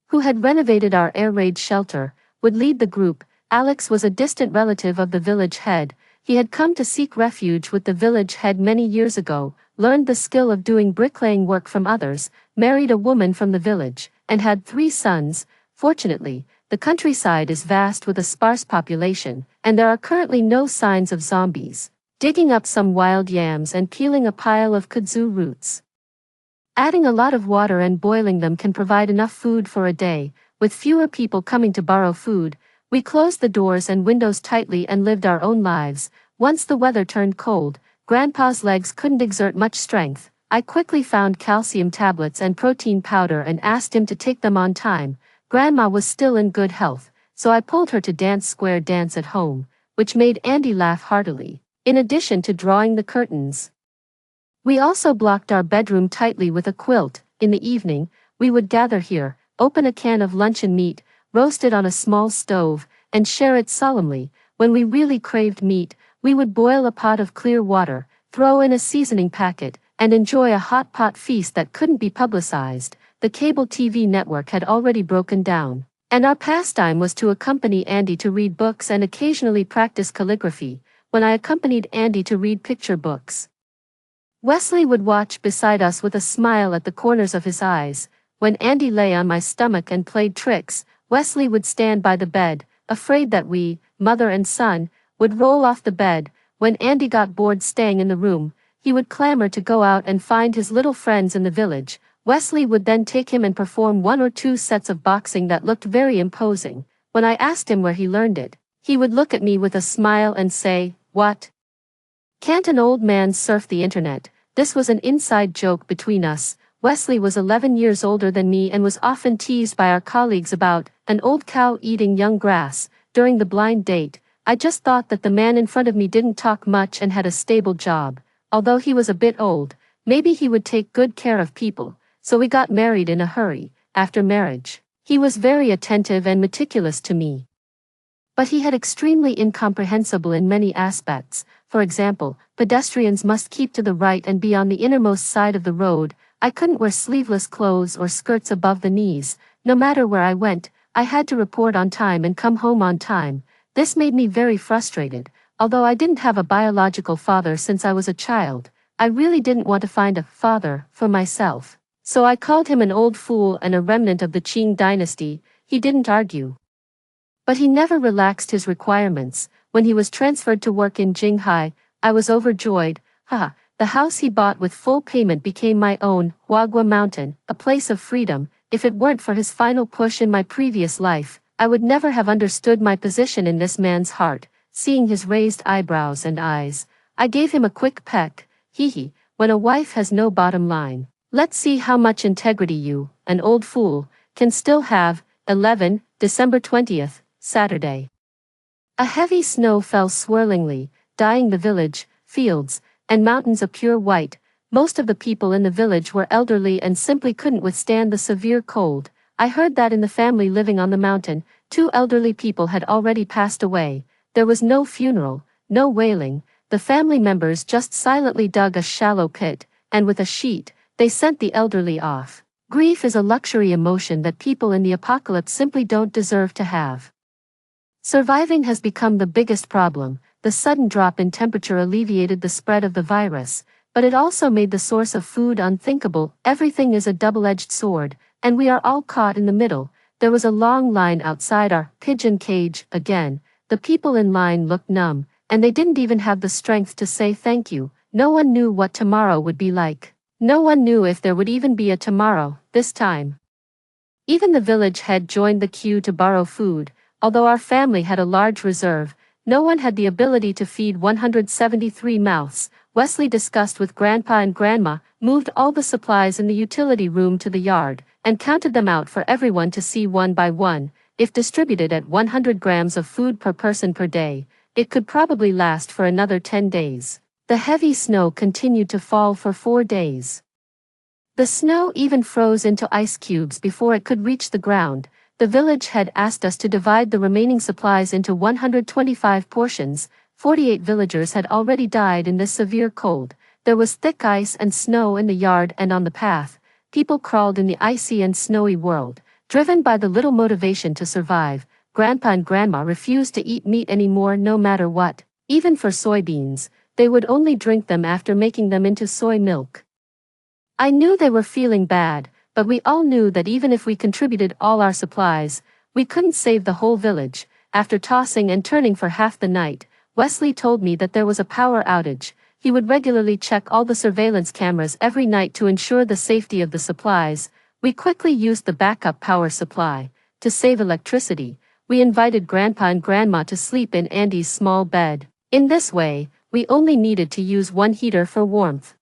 who had renovated our air raid shelter, would lead the group. Alex was a distant relative of the village head. He had come to seek refuge with the village head many years ago, learned the skill of doing bricklaying work from others, married a woman from the village, and had 3 sons. Fortunately, the countryside is vast with a sparse population, and there are currently no signs of zombies. Digging up some wild yams and peeling a pile of kudzu roots. Adding a lot of water and boiling them can provide enough food for a day. With fewer people coming to borrow food, we closed the doors and windows tightly and lived our own lives. Once the weather turned cold, Grandpa's legs couldn't exert much strength. I quickly found calcium tablets and protein powder and asked him to take them on time. Grandma was still in good health, so I pulled her to dance square dance at home, which made Andy laugh heartily, in addition to drawing the curtains. We also blocked our bedroom tightly with a quilt. In the evening, we would gather here, open a can of luncheon meat, roast it on a small stove, and share it solemnly. When we really craved meat, we would boil a pot of clear water, throw in a seasoning packet, and enjoy a hot pot feast that couldn't be publicized. the cable TV network had already broken down. And our pastime was to accompany Andy to read books and occasionally practice calligraphy, when I accompanied Andy to read picture books. Wesley would watch beside us with a smile at the corners of his eyes. When Andy lay on my stomach and played tricks, Wesley would stand by the bed, afraid that we, mother and son, would roll off the bed. When Andy got bored staying in the room, he would clamor to go out and find his little friends in the village. Wesley would then take him and perform 1 or 2 sets of boxing that looked very imposing. When I asked him where he learned it, he would look at me with a smile and say, "What? Can't an old man surf the internet?" This was an inside joke between us. Wesley was 11 years older than me and was often teased by our colleagues about an old cow eating young grass. During the blind date, I just thought that the man in front of me didn't talk much and had a stable job. Although he was a bit old, maybe he would take good care of people, so we got married in a hurry. After marriage, he was very attentive and meticulous to me. But he had extremely incomprehensible in many aspects. For example, pedestrians must keep to the right and be on the innermost side of the road. I couldn't wear sleeveless clothes or skirts above the knees. No matter where I went, I had to report on time and come home on time. This made me very frustrated. Although I didn't have a biological father since I was a child, I really didn't want to find a father for myself. So I called him an old fool and a remnant of the Qing dynasty. He didn't argue. But he never relaxed his requirements. When he was transferred to work in Jinghai, I was overjoyed. Haha, the house he bought with full payment became my own, Huagua Mountain, a place of freedom. If it weren't for his final push in my previous life, I would never have understood my position in this man's heart. Seeing his raised eyebrows and eyes, I gave him a quick peck. Hee, when a wife has no bottom line. Let's see how much integrity you, an old fool, can still have. 11, December 20th, Saturday. A heavy snow fell swirlingly, dyeing the village, fields, and mountains a pure white. Most of the people in the village were elderly and simply couldn't withstand the severe cold. I heard that in the family living on the mountain, 2 elderly people had already passed away. There was no funeral, no wailing. The family members just silently dug a shallow pit, and with a sheet, they sent the elderly off. Grief is a luxury emotion that people in the apocalypse simply don't deserve to have. Surviving has become the biggest problem. The sudden drop in temperature alleviated the spread of the virus, but it also made the source of food unthinkable. Everything is a double-edged sword, and we are all caught in the middle. There was a long line outside our pigeon cage. Again, the people in line looked numb, and they didn't even have the strength to say thank you. No one knew what tomorrow would be like. No one knew if there would even be a tomorrow, this time. Even the village head joined the queue to borrow food. Although our family had a large reserve, no one had the ability to feed 173 mouths. Wesley discussed with Grandpa and Grandma, moved all the supplies in the utility room to the yard, and counted them out for everyone to see one by one. If distributed at 100 grams of food per person per day, it could probably last for another 10 days. The heavy snow continued to fall for 4 days. The snow even froze into ice cubes before it could reach the ground. The village had asked us to divide the remaining supplies into 125 portions. 48 villagers had already died in this severe cold. There was thick ice and snow in the yard and on the path. People crawled in the icy and snowy world, driven by the little motivation to survive. Grandpa and Grandma refused to eat meat anymore no matter what. Even for soybeans, they would only drink them after making them into soy milk. I knew they were feeling bad, but we all knew that even if we contributed all our supplies, we couldn't save the whole village. After tossing and turning for half the night, Wesley told me that there was a power outage. He would regularly check all the surveillance cameras every night to ensure the safety of the supplies. We quickly used the backup power supply. To save electricity, we invited Grandpa and Grandma to sleep in Andy's small bed. In this way, we only needed to use one heater for warmth.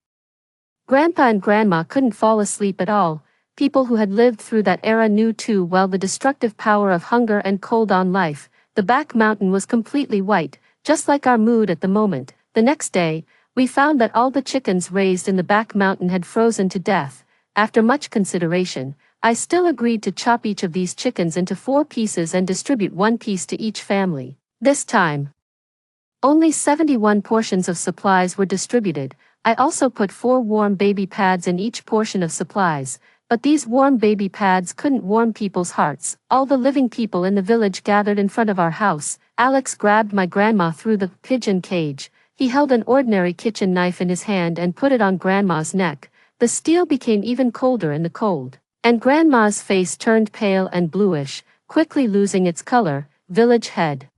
Grandpa and Grandma couldn't fall asleep at all. People who had lived through that era knew too well the destructive power of hunger and cold on life. The back mountain was completely white, just like our mood at the moment. The next day, we found that all the chickens raised in the back mountain had frozen to death. After much consideration, I still agreed to chop each of these chickens into 4 pieces and distribute 1 piece to each family. This time, only 71 portions of supplies were distributed. I also put 4 warm baby pads in each portion of supplies. but these warm baby pads couldn't warm people's hearts. All the living people in the village gathered in front of our house. Alex grabbed my grandma through the pigeon cage. He held an ordinary kitchen knife in his hand and put it on Grandma's neck. The steel became even colder in the cold, and Grandma's face turned pale and bluish, quickly losing its color. Village head.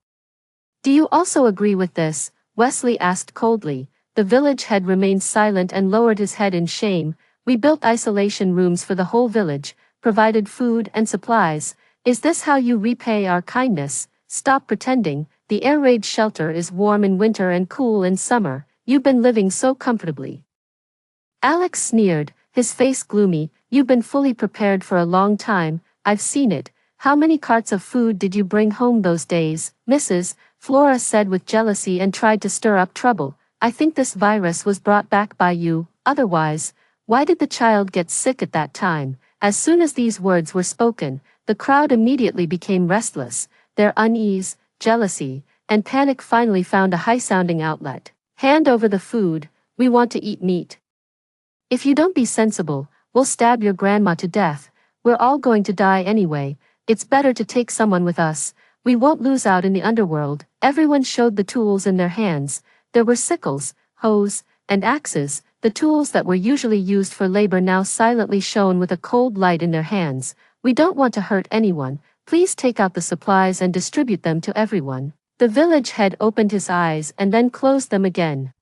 Do you also agree with this? Wesley asked coldly. The village head remained silent and lowered his head in shame. We built isolation rooms for the whole village, provided food and supplies. Is this how you repay our kindness? Stop pretending. The air raid shelter is warm in winter and cool in summer. You've been living so comfortably. Alex sneered, his face gloomy. You've been fully prepared for a long time. I've seen it. How many carts of food did you bring home those days, Mrs. Flora said with jealousy and tried to stir up trouble. I think this virus was brought back by you. Otherwise, why did the child get sick at that time? As soon as these words were spoken, the crowd immediately became restless. Their unease, jealousy, and panic finally found a high-sounding outlet. Hand over the food. We want to eat meat. If you don't be sensible, we'll stab your grandma to death. We're all going to die anyway. It's better to take someone with us. We won't lose out in the underworld. Everyone showed the tools in their hands. There were sickles, hoes, and axes. The tools that were usually used for labor now silently shone with a cold light in their hands. We don't want to hurt anyone. Please take out the supplies and distribute them to everyone. The village head opened his eyes and then closed them again.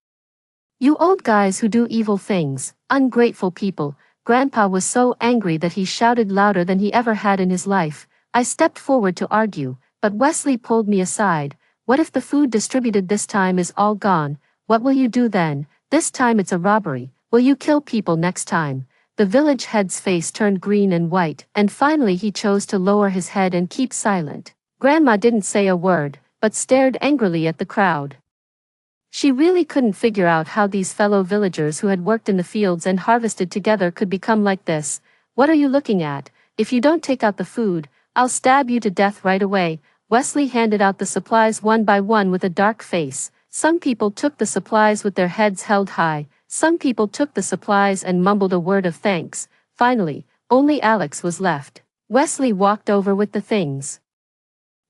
You old guys who do evil things, ungrateful people. Grandpa was so angry that he shouted louder than he ever had in his life. I stepped forward to argue, but Wesley pulled me aside. What if the food distributed this time is all gone? What will you do then? This time it's a robbery. Will you kill people next time? The village head's face turned green and white, and finally he chose to lower his head and keep silent. Grandma didn't say a word, but stared angrily at the crowd. She really couldn't figure out how these fellow villagers who had worked in the fields and harvested together could become like this. What are you looking at? If you don't take out the food, I'll stab you to death right away. Wesley handed out the supplies one by one with a dark face. Some people took the supplies with their heads held high. Some people took the supplies and mumbled a word of thanks. Finally, only Alex was left. Wesley walked over with the things,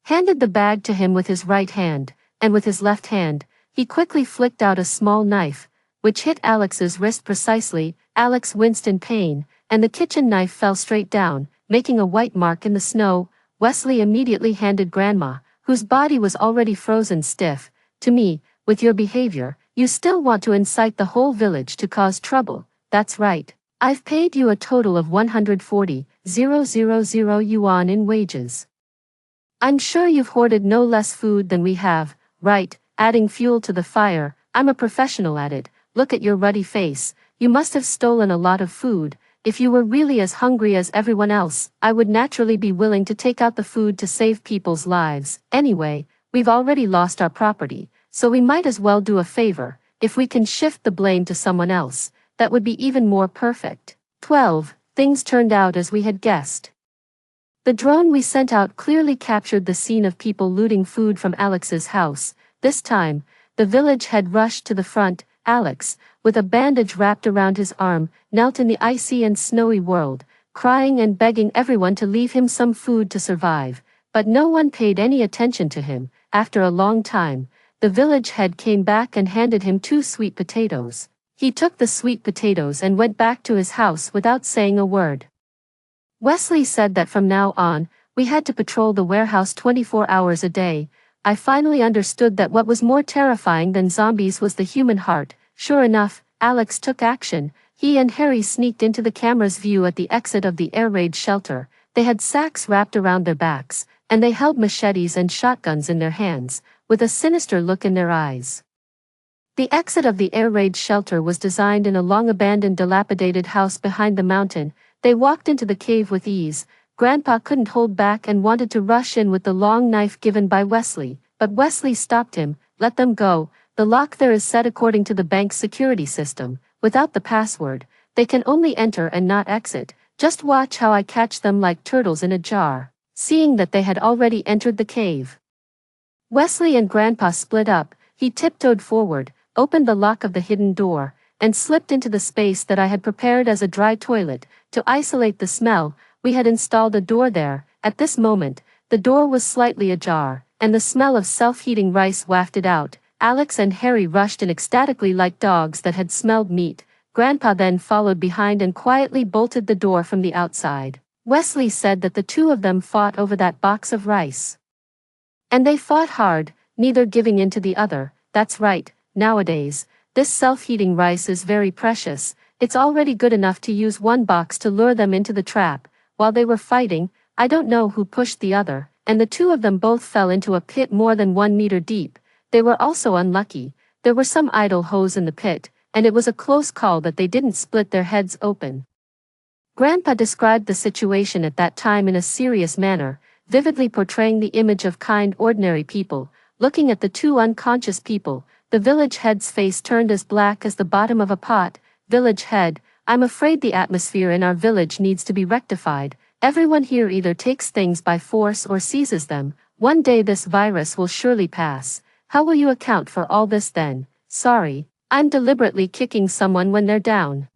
handed the bag to him with his right hand, and with his left hand, he quickly flicked out a small knife, which hit Alex's wrist precisely. Alex winced in pain, and the kitchen knife fell straight down, making a white mark in the snow. Wesley immediately handed Grandma, whose body was already frozen stiff, to me. With your behavior, you still want to incite the whole village to cause trouble. That's right. I've paid you a total of 140,000 yuan in wages. I'm sure you've hoarded no less food than we have, right? Adding fuel to the fire. I'm a professional at it. Look at your ruddy face. You must have stolen a lot of food. If you were really as hungry as everyone else, I would naturally be willing to take out the food to save people's lives. Anyway, we've already lost our property, so we might as well do a favor. If we can shift the blame to someone else, that would be even more perfect. 12. Things turned out as we had guessed. The drone we sent out clearly captured the scene of people looting food from Alex's house. This time, the village had rushed to the front. Alex, with a bandage wrapped around his arm, knelt in the icy and snowy world, crying and begging everyone to leave him some food to survive. But no one paid any attention to him. After a long time, the village head came back and handed him 2 sweet potatoes. He took the sweet potatoes and went back to his house without saying a word. Wesley said that from now on, we had to patrol the warehouse 24 hours a day. I finally understood that what was more terrifying than zombies was the human heart. Sure enough, Alex took action. He and Harry sneaked into the camera's view at the exit of the air raid shelter. They had sacks wrapped around their backs, and they held machetes and shotguns in their hands, with a sinister look in their eyes. The exit of the air raid shelter was designed in a long-abandoned dilapidated house behind the mountain. They walked into the cave with ease. Grandpa couldn't hold back and wanted to rush in with the long knife given by Wesley, but Wesley stopped him. Let them go. The lock there is set according to the bank's security system. Without the password, they can only enter and not exit. Just watch how I catch them like turtles in a jar. Seeing that they had already entered the cave, Wesley and Grandpa split up. He tiptoed forward, opened the lock of the hidden door, and slipped into the space that I had prepared as a dry toilet. To isolate the smell, we had installed a door there. At this moment, the door was slightly ajar, and the smell of self-heating rice wafted out. Alex and Harry rushed in ecstatically like dogs that had smelled meat. Grandpa then followed behind and quietly bolted the door from the outside. Wesley said that the two of them fought over that box of rice. And they fought hard, neither giving in to the other. That's right, nowadays, this self-heating rice is very precious. It's already good enough to use one box to lure them into the trap. While they were fighting, I don't know who pushed the other, and the two of them both fell into a pit more than 1 meter deep. They were also unlucky. There were some idle holes in the pit, and it was a close call that they didn't split their heads open. Grandpa described the situation at that time in a serious manner, vividly portraying the image of kind ordinary people. Looking at the two unconscious people, the village head's face turned as black as the bottom of a pot. Village head, I'm afraid the atmosphere in our village needs to be rectified. Everyone here either takes things by force or seizes them. One day this virus will surely pass. How will you account for all this then? Sorry, I'm deliberately kicking someone when they're down.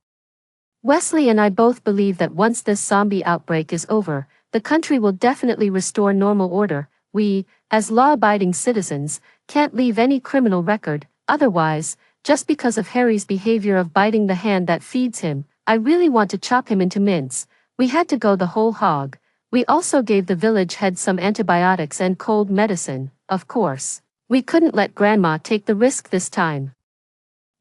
Wesley and I both believe that once this zombie outbreak is over, the country will definitely restore normal order. We, as law-abiding citizens, can't leave any criminal record. Otherwise, just because of Harry's behavior of biting the hand that feeds him, I really want to chop him into mince. We had to go the whole hog. We also gave the village head some antibiotics and cold medicine, of course. We couldn't let Grandma take the risk this time.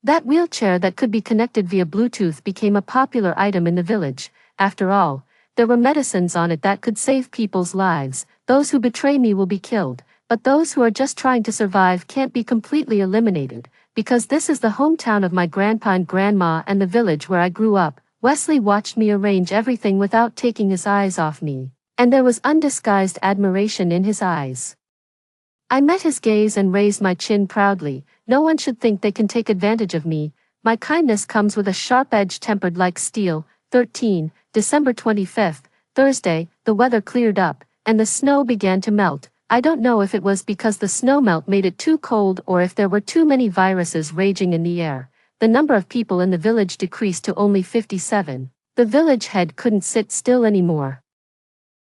That wheelchair that could be connected via Bluetooth became a popular item in the village. After all, there were medicines on it that could save people's lives. Those who betray me will be killed, but those who are just trying to survive can't be completely eliminated, because this is the hometown of my grandpa and grandma and the village where I grew up. Wesley watched me arrange everything without taking his eyes off me, and there was undisguised admiration in his eyes. I met his gaze and raised my chin proudly. No one should think they can take advantage of me. My kindness comes with a sharp edge tempered like steel. 13, December 25th, Thursday, the weather cleared up, and the snow began to melt. I don't know if it was because the snow melt made it too cold or if there were too many viruses raging in the air. The number of people in the village decreased to only 57. The village head couldn't sit still anymore.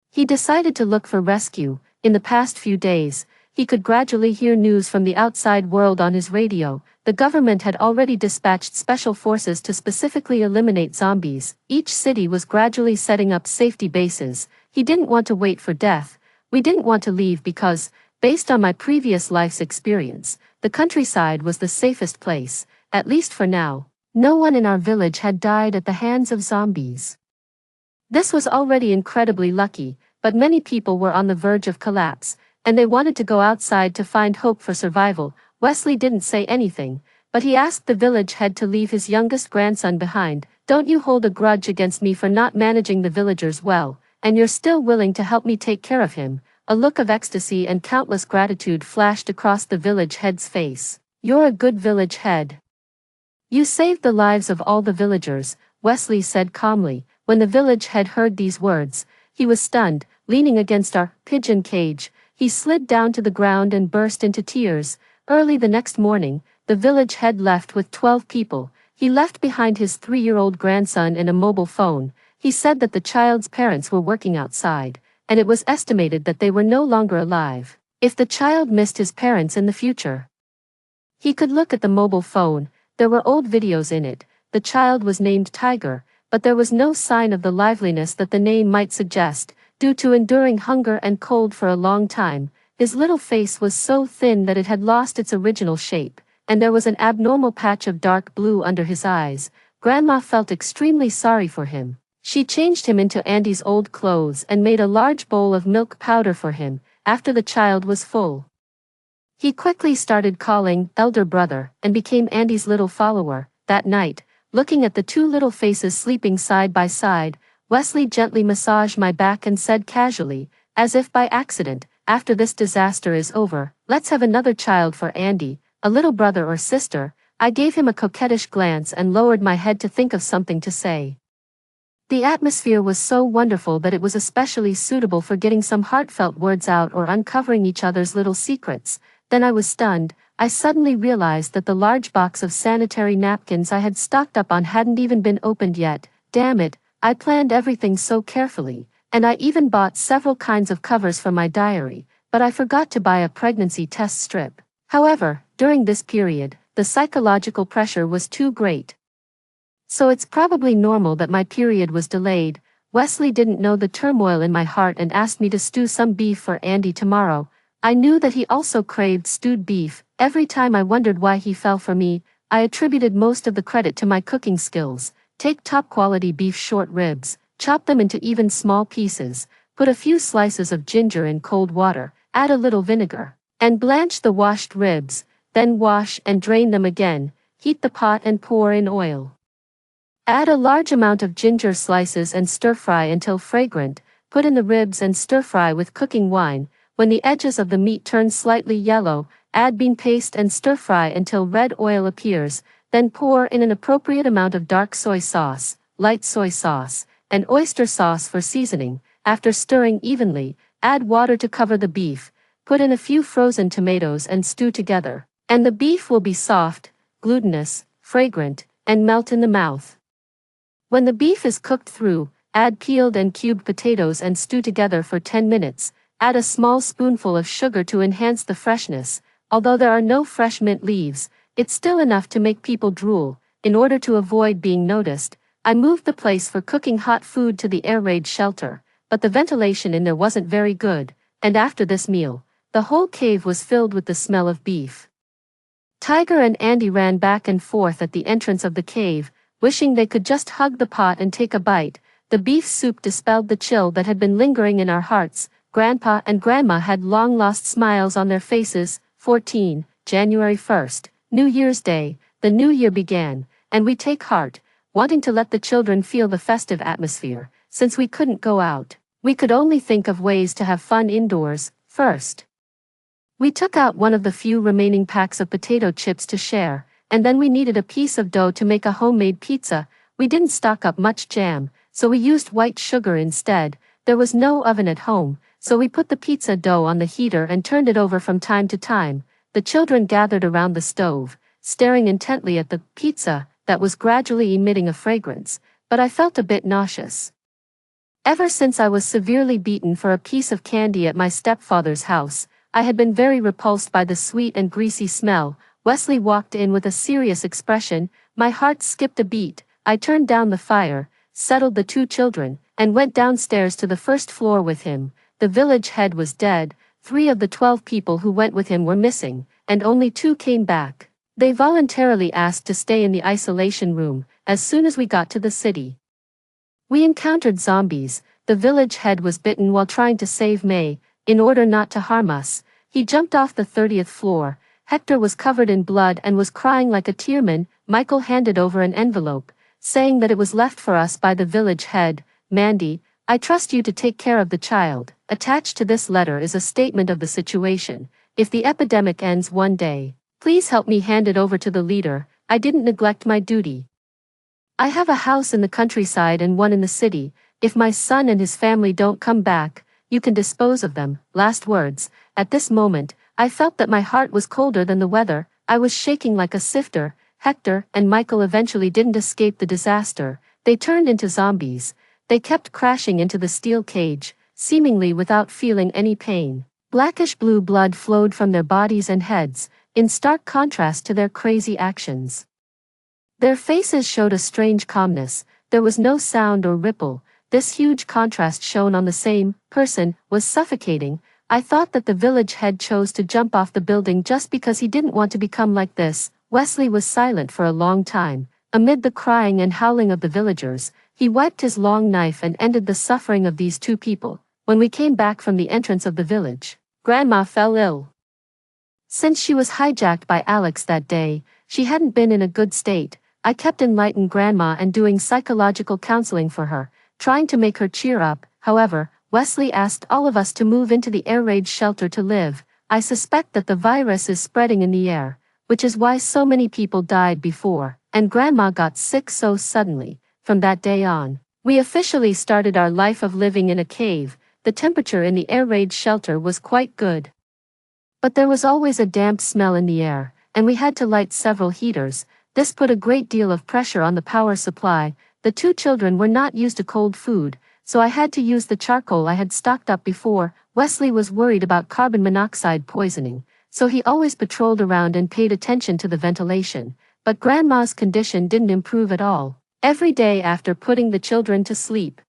He decided to look for rescue. In the past few days, he could gradually hear news from the outside world on his radio. The government had already dispatched special forces to specifically eliminate zombies. Each city was gradually setting up safety bases. He didn't want to wait for death. We didn't want to leave because, based on my previous life's experience, the countryside was the safest place, at least for now. No one in our village had died at the hands of zombies. This was already incredibly lucky, but many people were on the verge of collapse, and they wanted to go outside to find hope for survival. Wesley didn't say anything, but he asked the village head to leave his youngest grandson behind. Don't you hold a grudge against me for not managing the villagers well, and you're still willing to help me take care of him? A look of ecstasy and countless gratitude flashed across the village head's face. You're a good village head. You saved the lives of all the villagers, Wesley said calmly. When the village head heard these words, he was stunned. Leaning against our pigeon cage, he slid down to the ground and burst into tears. Early the next morning, the village head left with 12 people. He left behind his 3-year-old grandson and a mobile phone. He said that the child's parents were working outside, and it was estimated that they were no longer alive. If the child missed his parents in the future, he could look at the mobile phone. There were old videos in it. The child was named Tiger, but there was no sign of the liveliness that the name might suggest. Due to enduring hunger and cold for a long time, his little face was so thin that it had lost its original shape, and there was an abnormal patch of dark blue under his eyes. Grandma felt extremely sorry for him. She changed him into Andy's old clothes and made a large bowl of milk powder for him. After the child was full, he quickly started calling elder brother and became Andy's little follower. That night, looking at the two little faces sleeping side by side, Wesley gently massaged my back and said casually, as if by accident, after this disaster is over, let's have another child for Andy, a little brother or sister. I gave him a coquettish glance and lowered my head to think of something to say. The atmosphere was so wonderful that it was especially suitable for getting some heartfelt words out or uncovering each other's little secrets. Then I was stunned. I suddenly realized that the large box of sanitary napkins I had stocked up on hadn't even been opened yet. Damn it, I planned everything so carefully, and I even bought several kinds of covers for my diary, but I forgot to buy a pregnancy test strip. However, during this period, the psychological pressure was too great. So it's probably normal that my period was delayed. Wesley didn't know the turmoil in my heart and asked me to stew some beef for Andy tomorrow. I knew that he also craved stewed beef. Every time I wondered why he fell for me, I attributed most of the credit to my cooking skills. Take top-quality beef short ribs, chop them into even small pieces, put a few slices of ginger in cold water, add a little vinegar, and blanch the washed ribs, then wash and drain them again, heat the pot and pour in oil. Add a large amount of ginger slices and stir-fry until fragrant, put in the ribs and stir-fry with cooking wine. When the edges of the meat turn slightly yellow, add bean paste and stir-fry until red oil appears, then pour in an appropriate amount of dark soy sauce, light soy sauce, and oyster sauce for seasoning. After stirring evenly, add water to cover the beef, put in a few frozen tomatoes and stew together, and the beef will be soft, glutinous, fragrant, and melt in the mouth. When the beef is cooked through, add peeled and cubed potatoes and stew together for 10 minutes. Add a small spoonful of sugar to enhance the freshness. Although there are no fresh mint leaves, it's still enough to make people drool. In order to avoid being noticed, I moved the place for cooking hot food to the air raid shelter, but the ventilation in there wasn't very good, and after this meal, the whole cave was filled with the smell of beef. Tiger and Andy ran back and forth at the entrance of the cave, wishing they could just hug the pot and take a bite. The beef soup dispelled the chill that had been lingering in our hearts. Grandpa and Grandma had long-lost smiles on their faces. 14, January 1st, New Year's Day, the new year began, and we take heart, wanting to let the children feel the festive atmosphere. Since we couldn't go out, we could only think of ways to have fun indoors. First, we took out one of the few remaining packs of potato chips to share, and then we needed a piece of dough to make a homemade pizza. We didn't stock up much jam, so we used white sugar instead. There was no oven at home, so we put the pizza dough on the heater and turned it over from time to time. The children gathered around the stove, staring intently at the pizza that was gradually emitting a fragrance, but I felt a bit nauseous. Ever since I was severely beaten for a piece of candy at my stepfather's house, I had been very repulsed by the sweet and greasy smell. Wesley walked in with a serious expression. My heart skipped a beat. I turned down the fire, settled the two children, and went downstairs to the first floor with him. The village head was dead. 3 of the 12 people who went with him were missing, and only 2 came back. They voluntarily asked to stay in the isolation room. As soon as we got to the city, we encountered zombies. The village head was bitten while trying to save May. In order not to harm us, he jumped off the 30th floor. Hector was covered in blood and was crying like a tearman. Michael handed over an envelope, saying that it was left for us by the village head. Mandy, I trust you to take care of the child. Attached to this letter is a statement of the situation. If the epidemic ends one day, please help me hand it over to the leader. I didn't neglect my duty. I have a house in the countryside and one in the city. If my son and his family don't come back, you can dispose of them. Last words. At this moment, I felt that my heart was colder than the weather. I was shaking like a sifter. Hector and Michael eventually didn't escape the disaster. They turned into zombies. They kept crashing into the steel cage, seemingly without feeling any pain. Blackish blue blood flowed from their bodies and heads, in stark contrast to their crazy actions. Their faces showed a strange calmness. There was no sound or ripple. This huge contrast shown on the same person was suffocating. I thought that the village head chose to jump off the building just because he didn't want to become like this. Wesley was silent for a long time. Amid the crying and howling of the villagers, he wiped his long knife and ended the suffering of these 2 people. When we came back from the entrance of the village, Grandma fell ill. Since she was hijacked by Alex that day, she hadn't been in a good state. I kept enlightening Grandma and doing psychological counseling for her, trying to make her cheer up. However, Wesley asked all of us to move into the air raid shelter to live. I suspect that the virus is spreading in the air, which is why so many people died before, and Grandma got sick so suddenly. From that day on, we officially started our life of living in a cave. The temperature in the air raid shelter was quite good. But there was always a damp smell in the air, and we had to light several heaters. This put a great deal of pressure on the power supply. The two children were not used to cold food, so I had to use the charcoal I had stocked up before. Wesley was worried about carbon monoxide poisoning, so he always patrolled around and paid attention to the ventilation. But Grandma's condition didn't improve at all. Every day after putting the children to sleep,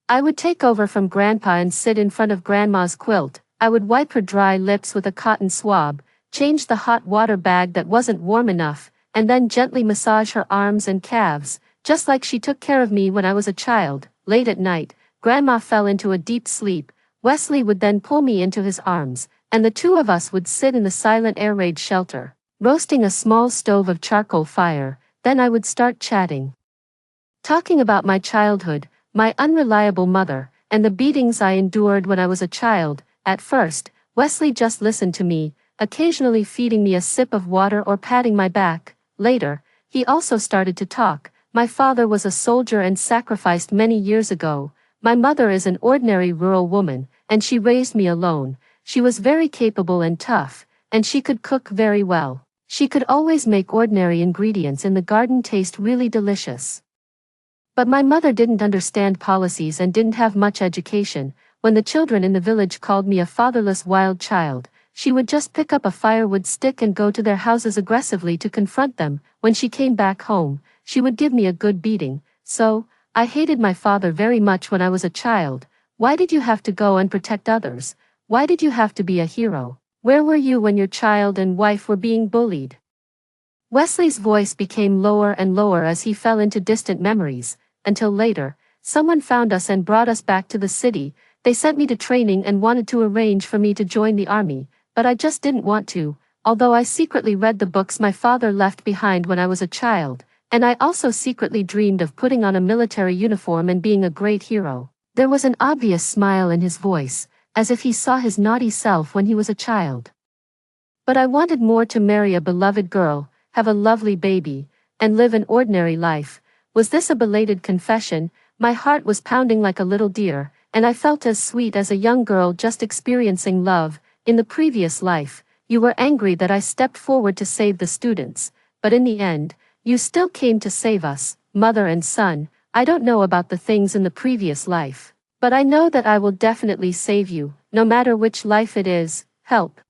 I would take over from Grandpa and sit in front of Grandma's quilt. I would wipe her dry lips with a cotton swab, change the hot water bag that wasn't warm enough, and then gently massage her arms and calves, just like she took care of me when I was a child. Late at night, Grandma fell into a deep sleep. Wesley would then pull me into his arms, and the two of us would sit in the silent air raid shelter, roasting a small stove of charcoal fire. Then I would start chatting, talking about my childhood, my unreliable mother, and the beatings I endured when I was a child. At first, Wesley just listened to me, occasionally feeding me a sip of water or patting my back. Later, he also started to talk. My father was a soldier and sacrificed many years ago. My mother is an ordinary rural woman, and she raised me alone. She was very capable and tough, and she could cook very well. She could always make ordinary ingredients in the garden taste really delicious. But my mother didn't understand policies and didn't have much education. When the children in the village called me a fatherless wild child, she would just pick up a firewood stick and go to their houses aggressively to confront them. When she came back home, she would give me a good beating. So, I hated my father very much when I was a child. Why did you have to go and protect others? Why did you have to be a hero? Where were you when your child and wife were being bullied? Wesley's voice became lower and lower as he fell into distant memories, until later, someone found us and brought us back to the city. They sent me to training and wanted to arrange for me to join the army, but I just didn't want to, although I secretly read the books my father left behind when I was a child, and I also secretly dreamed of putting on a military uniform and being a great hero. There was an obvious smile in his voice, as if he saw his naughty self when he was a child. But I wanted more: to marry a beloved girl, have a lovely baby, and live an ordinary life. Was this a belated confession? My heart was pounding like a little deer, and I felt as sweet as a young girl just experiencing love. In the previous life, you were angry that I stepped forward to save the students, but in the end, you still came to save us, mother and son. I don't know about the things in the previous life, but I know that I will definitely save you, no matter which life it is. Help.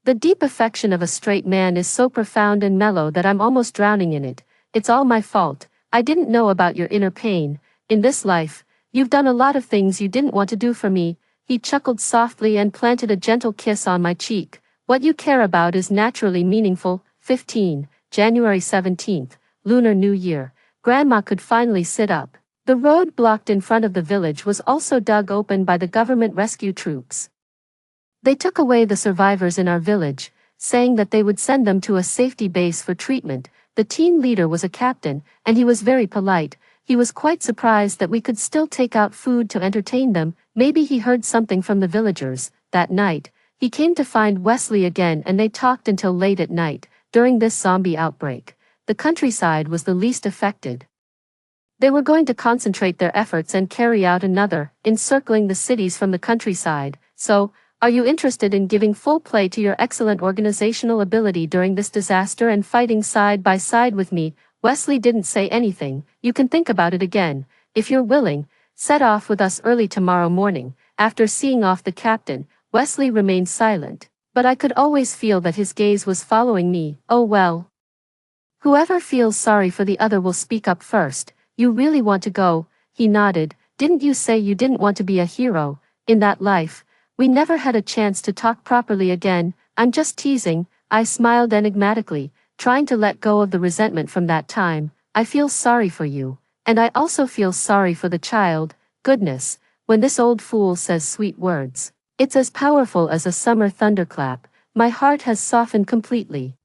The deep affection of a straight man is so profound and mellow that I'm almost drowning in it. It's all my fault. I didn't know about your inner pain. In this life, you've done a lot of things you didn't want to do for me. He chuckled softly and planted a gentle kiss on my cheek. What you care about is naturally meaningful. 15, January 17th, Lunar New Year. Grandma could finally sit up. The road blocked in front of the village was also dug open by the government rescue troops. They took away the survivors in our village, saying that they would send them to a safety base for treatment. The team leader was a captain, and he was very polite. He was quite surprised that we could still take out food to entertain them. Maybe he heard something from the villagers. That night, he came to find Wesley again and they talked until late at night. During this zombie outbreak, the countryside was the least affected. They were going to concentrate their efforts and carry out another, encircling the cities from the countryside. So, are you interested in giving full play to your excellent organizational ability during this disaster and fighting side by side with me? Wesley didn't say anything. You can think about it again. If you're willing, set off with us early tomorrow morning. After seeing off the captain, Wesley remained silent, but I could always feel that his gaze was following me. Oh well. Whoever feels sorry for the other will speak up first. You really want to go? He nodded. Didn't you say you didn't want to be a hero in that life? We never had a chance to talk properly again. I'm just teasing. I smiled enigmatically, trying to let go of the resentment from that time. I feel sorry for you, and I also feel sorry for the child. Goodness, when this old fool says sweet words, it's as powerful as a summer thunderclap. My heart has softened completely,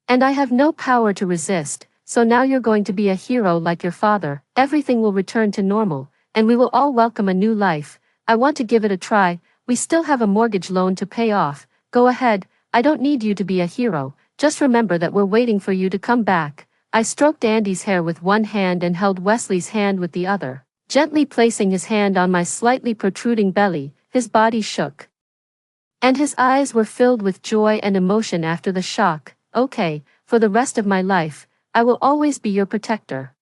and I have no power to resist. So now you're going to be a hero like your father. Everything will return to normal, and we will all welcome a new life. I want to give it a try. We still have a mortgage loan to pay off. Go ahead, I don't need you to be a hero. Just remember that we're waiting for you to come back. I stroked Andy's hair with one hand and held Wesley's hand with the other, gently placing his hand on my slightly protruding belly. His body shook. And his eyes were filled with joy and emotion after the shock. Okay, for the rest of my life, I will always be your protector.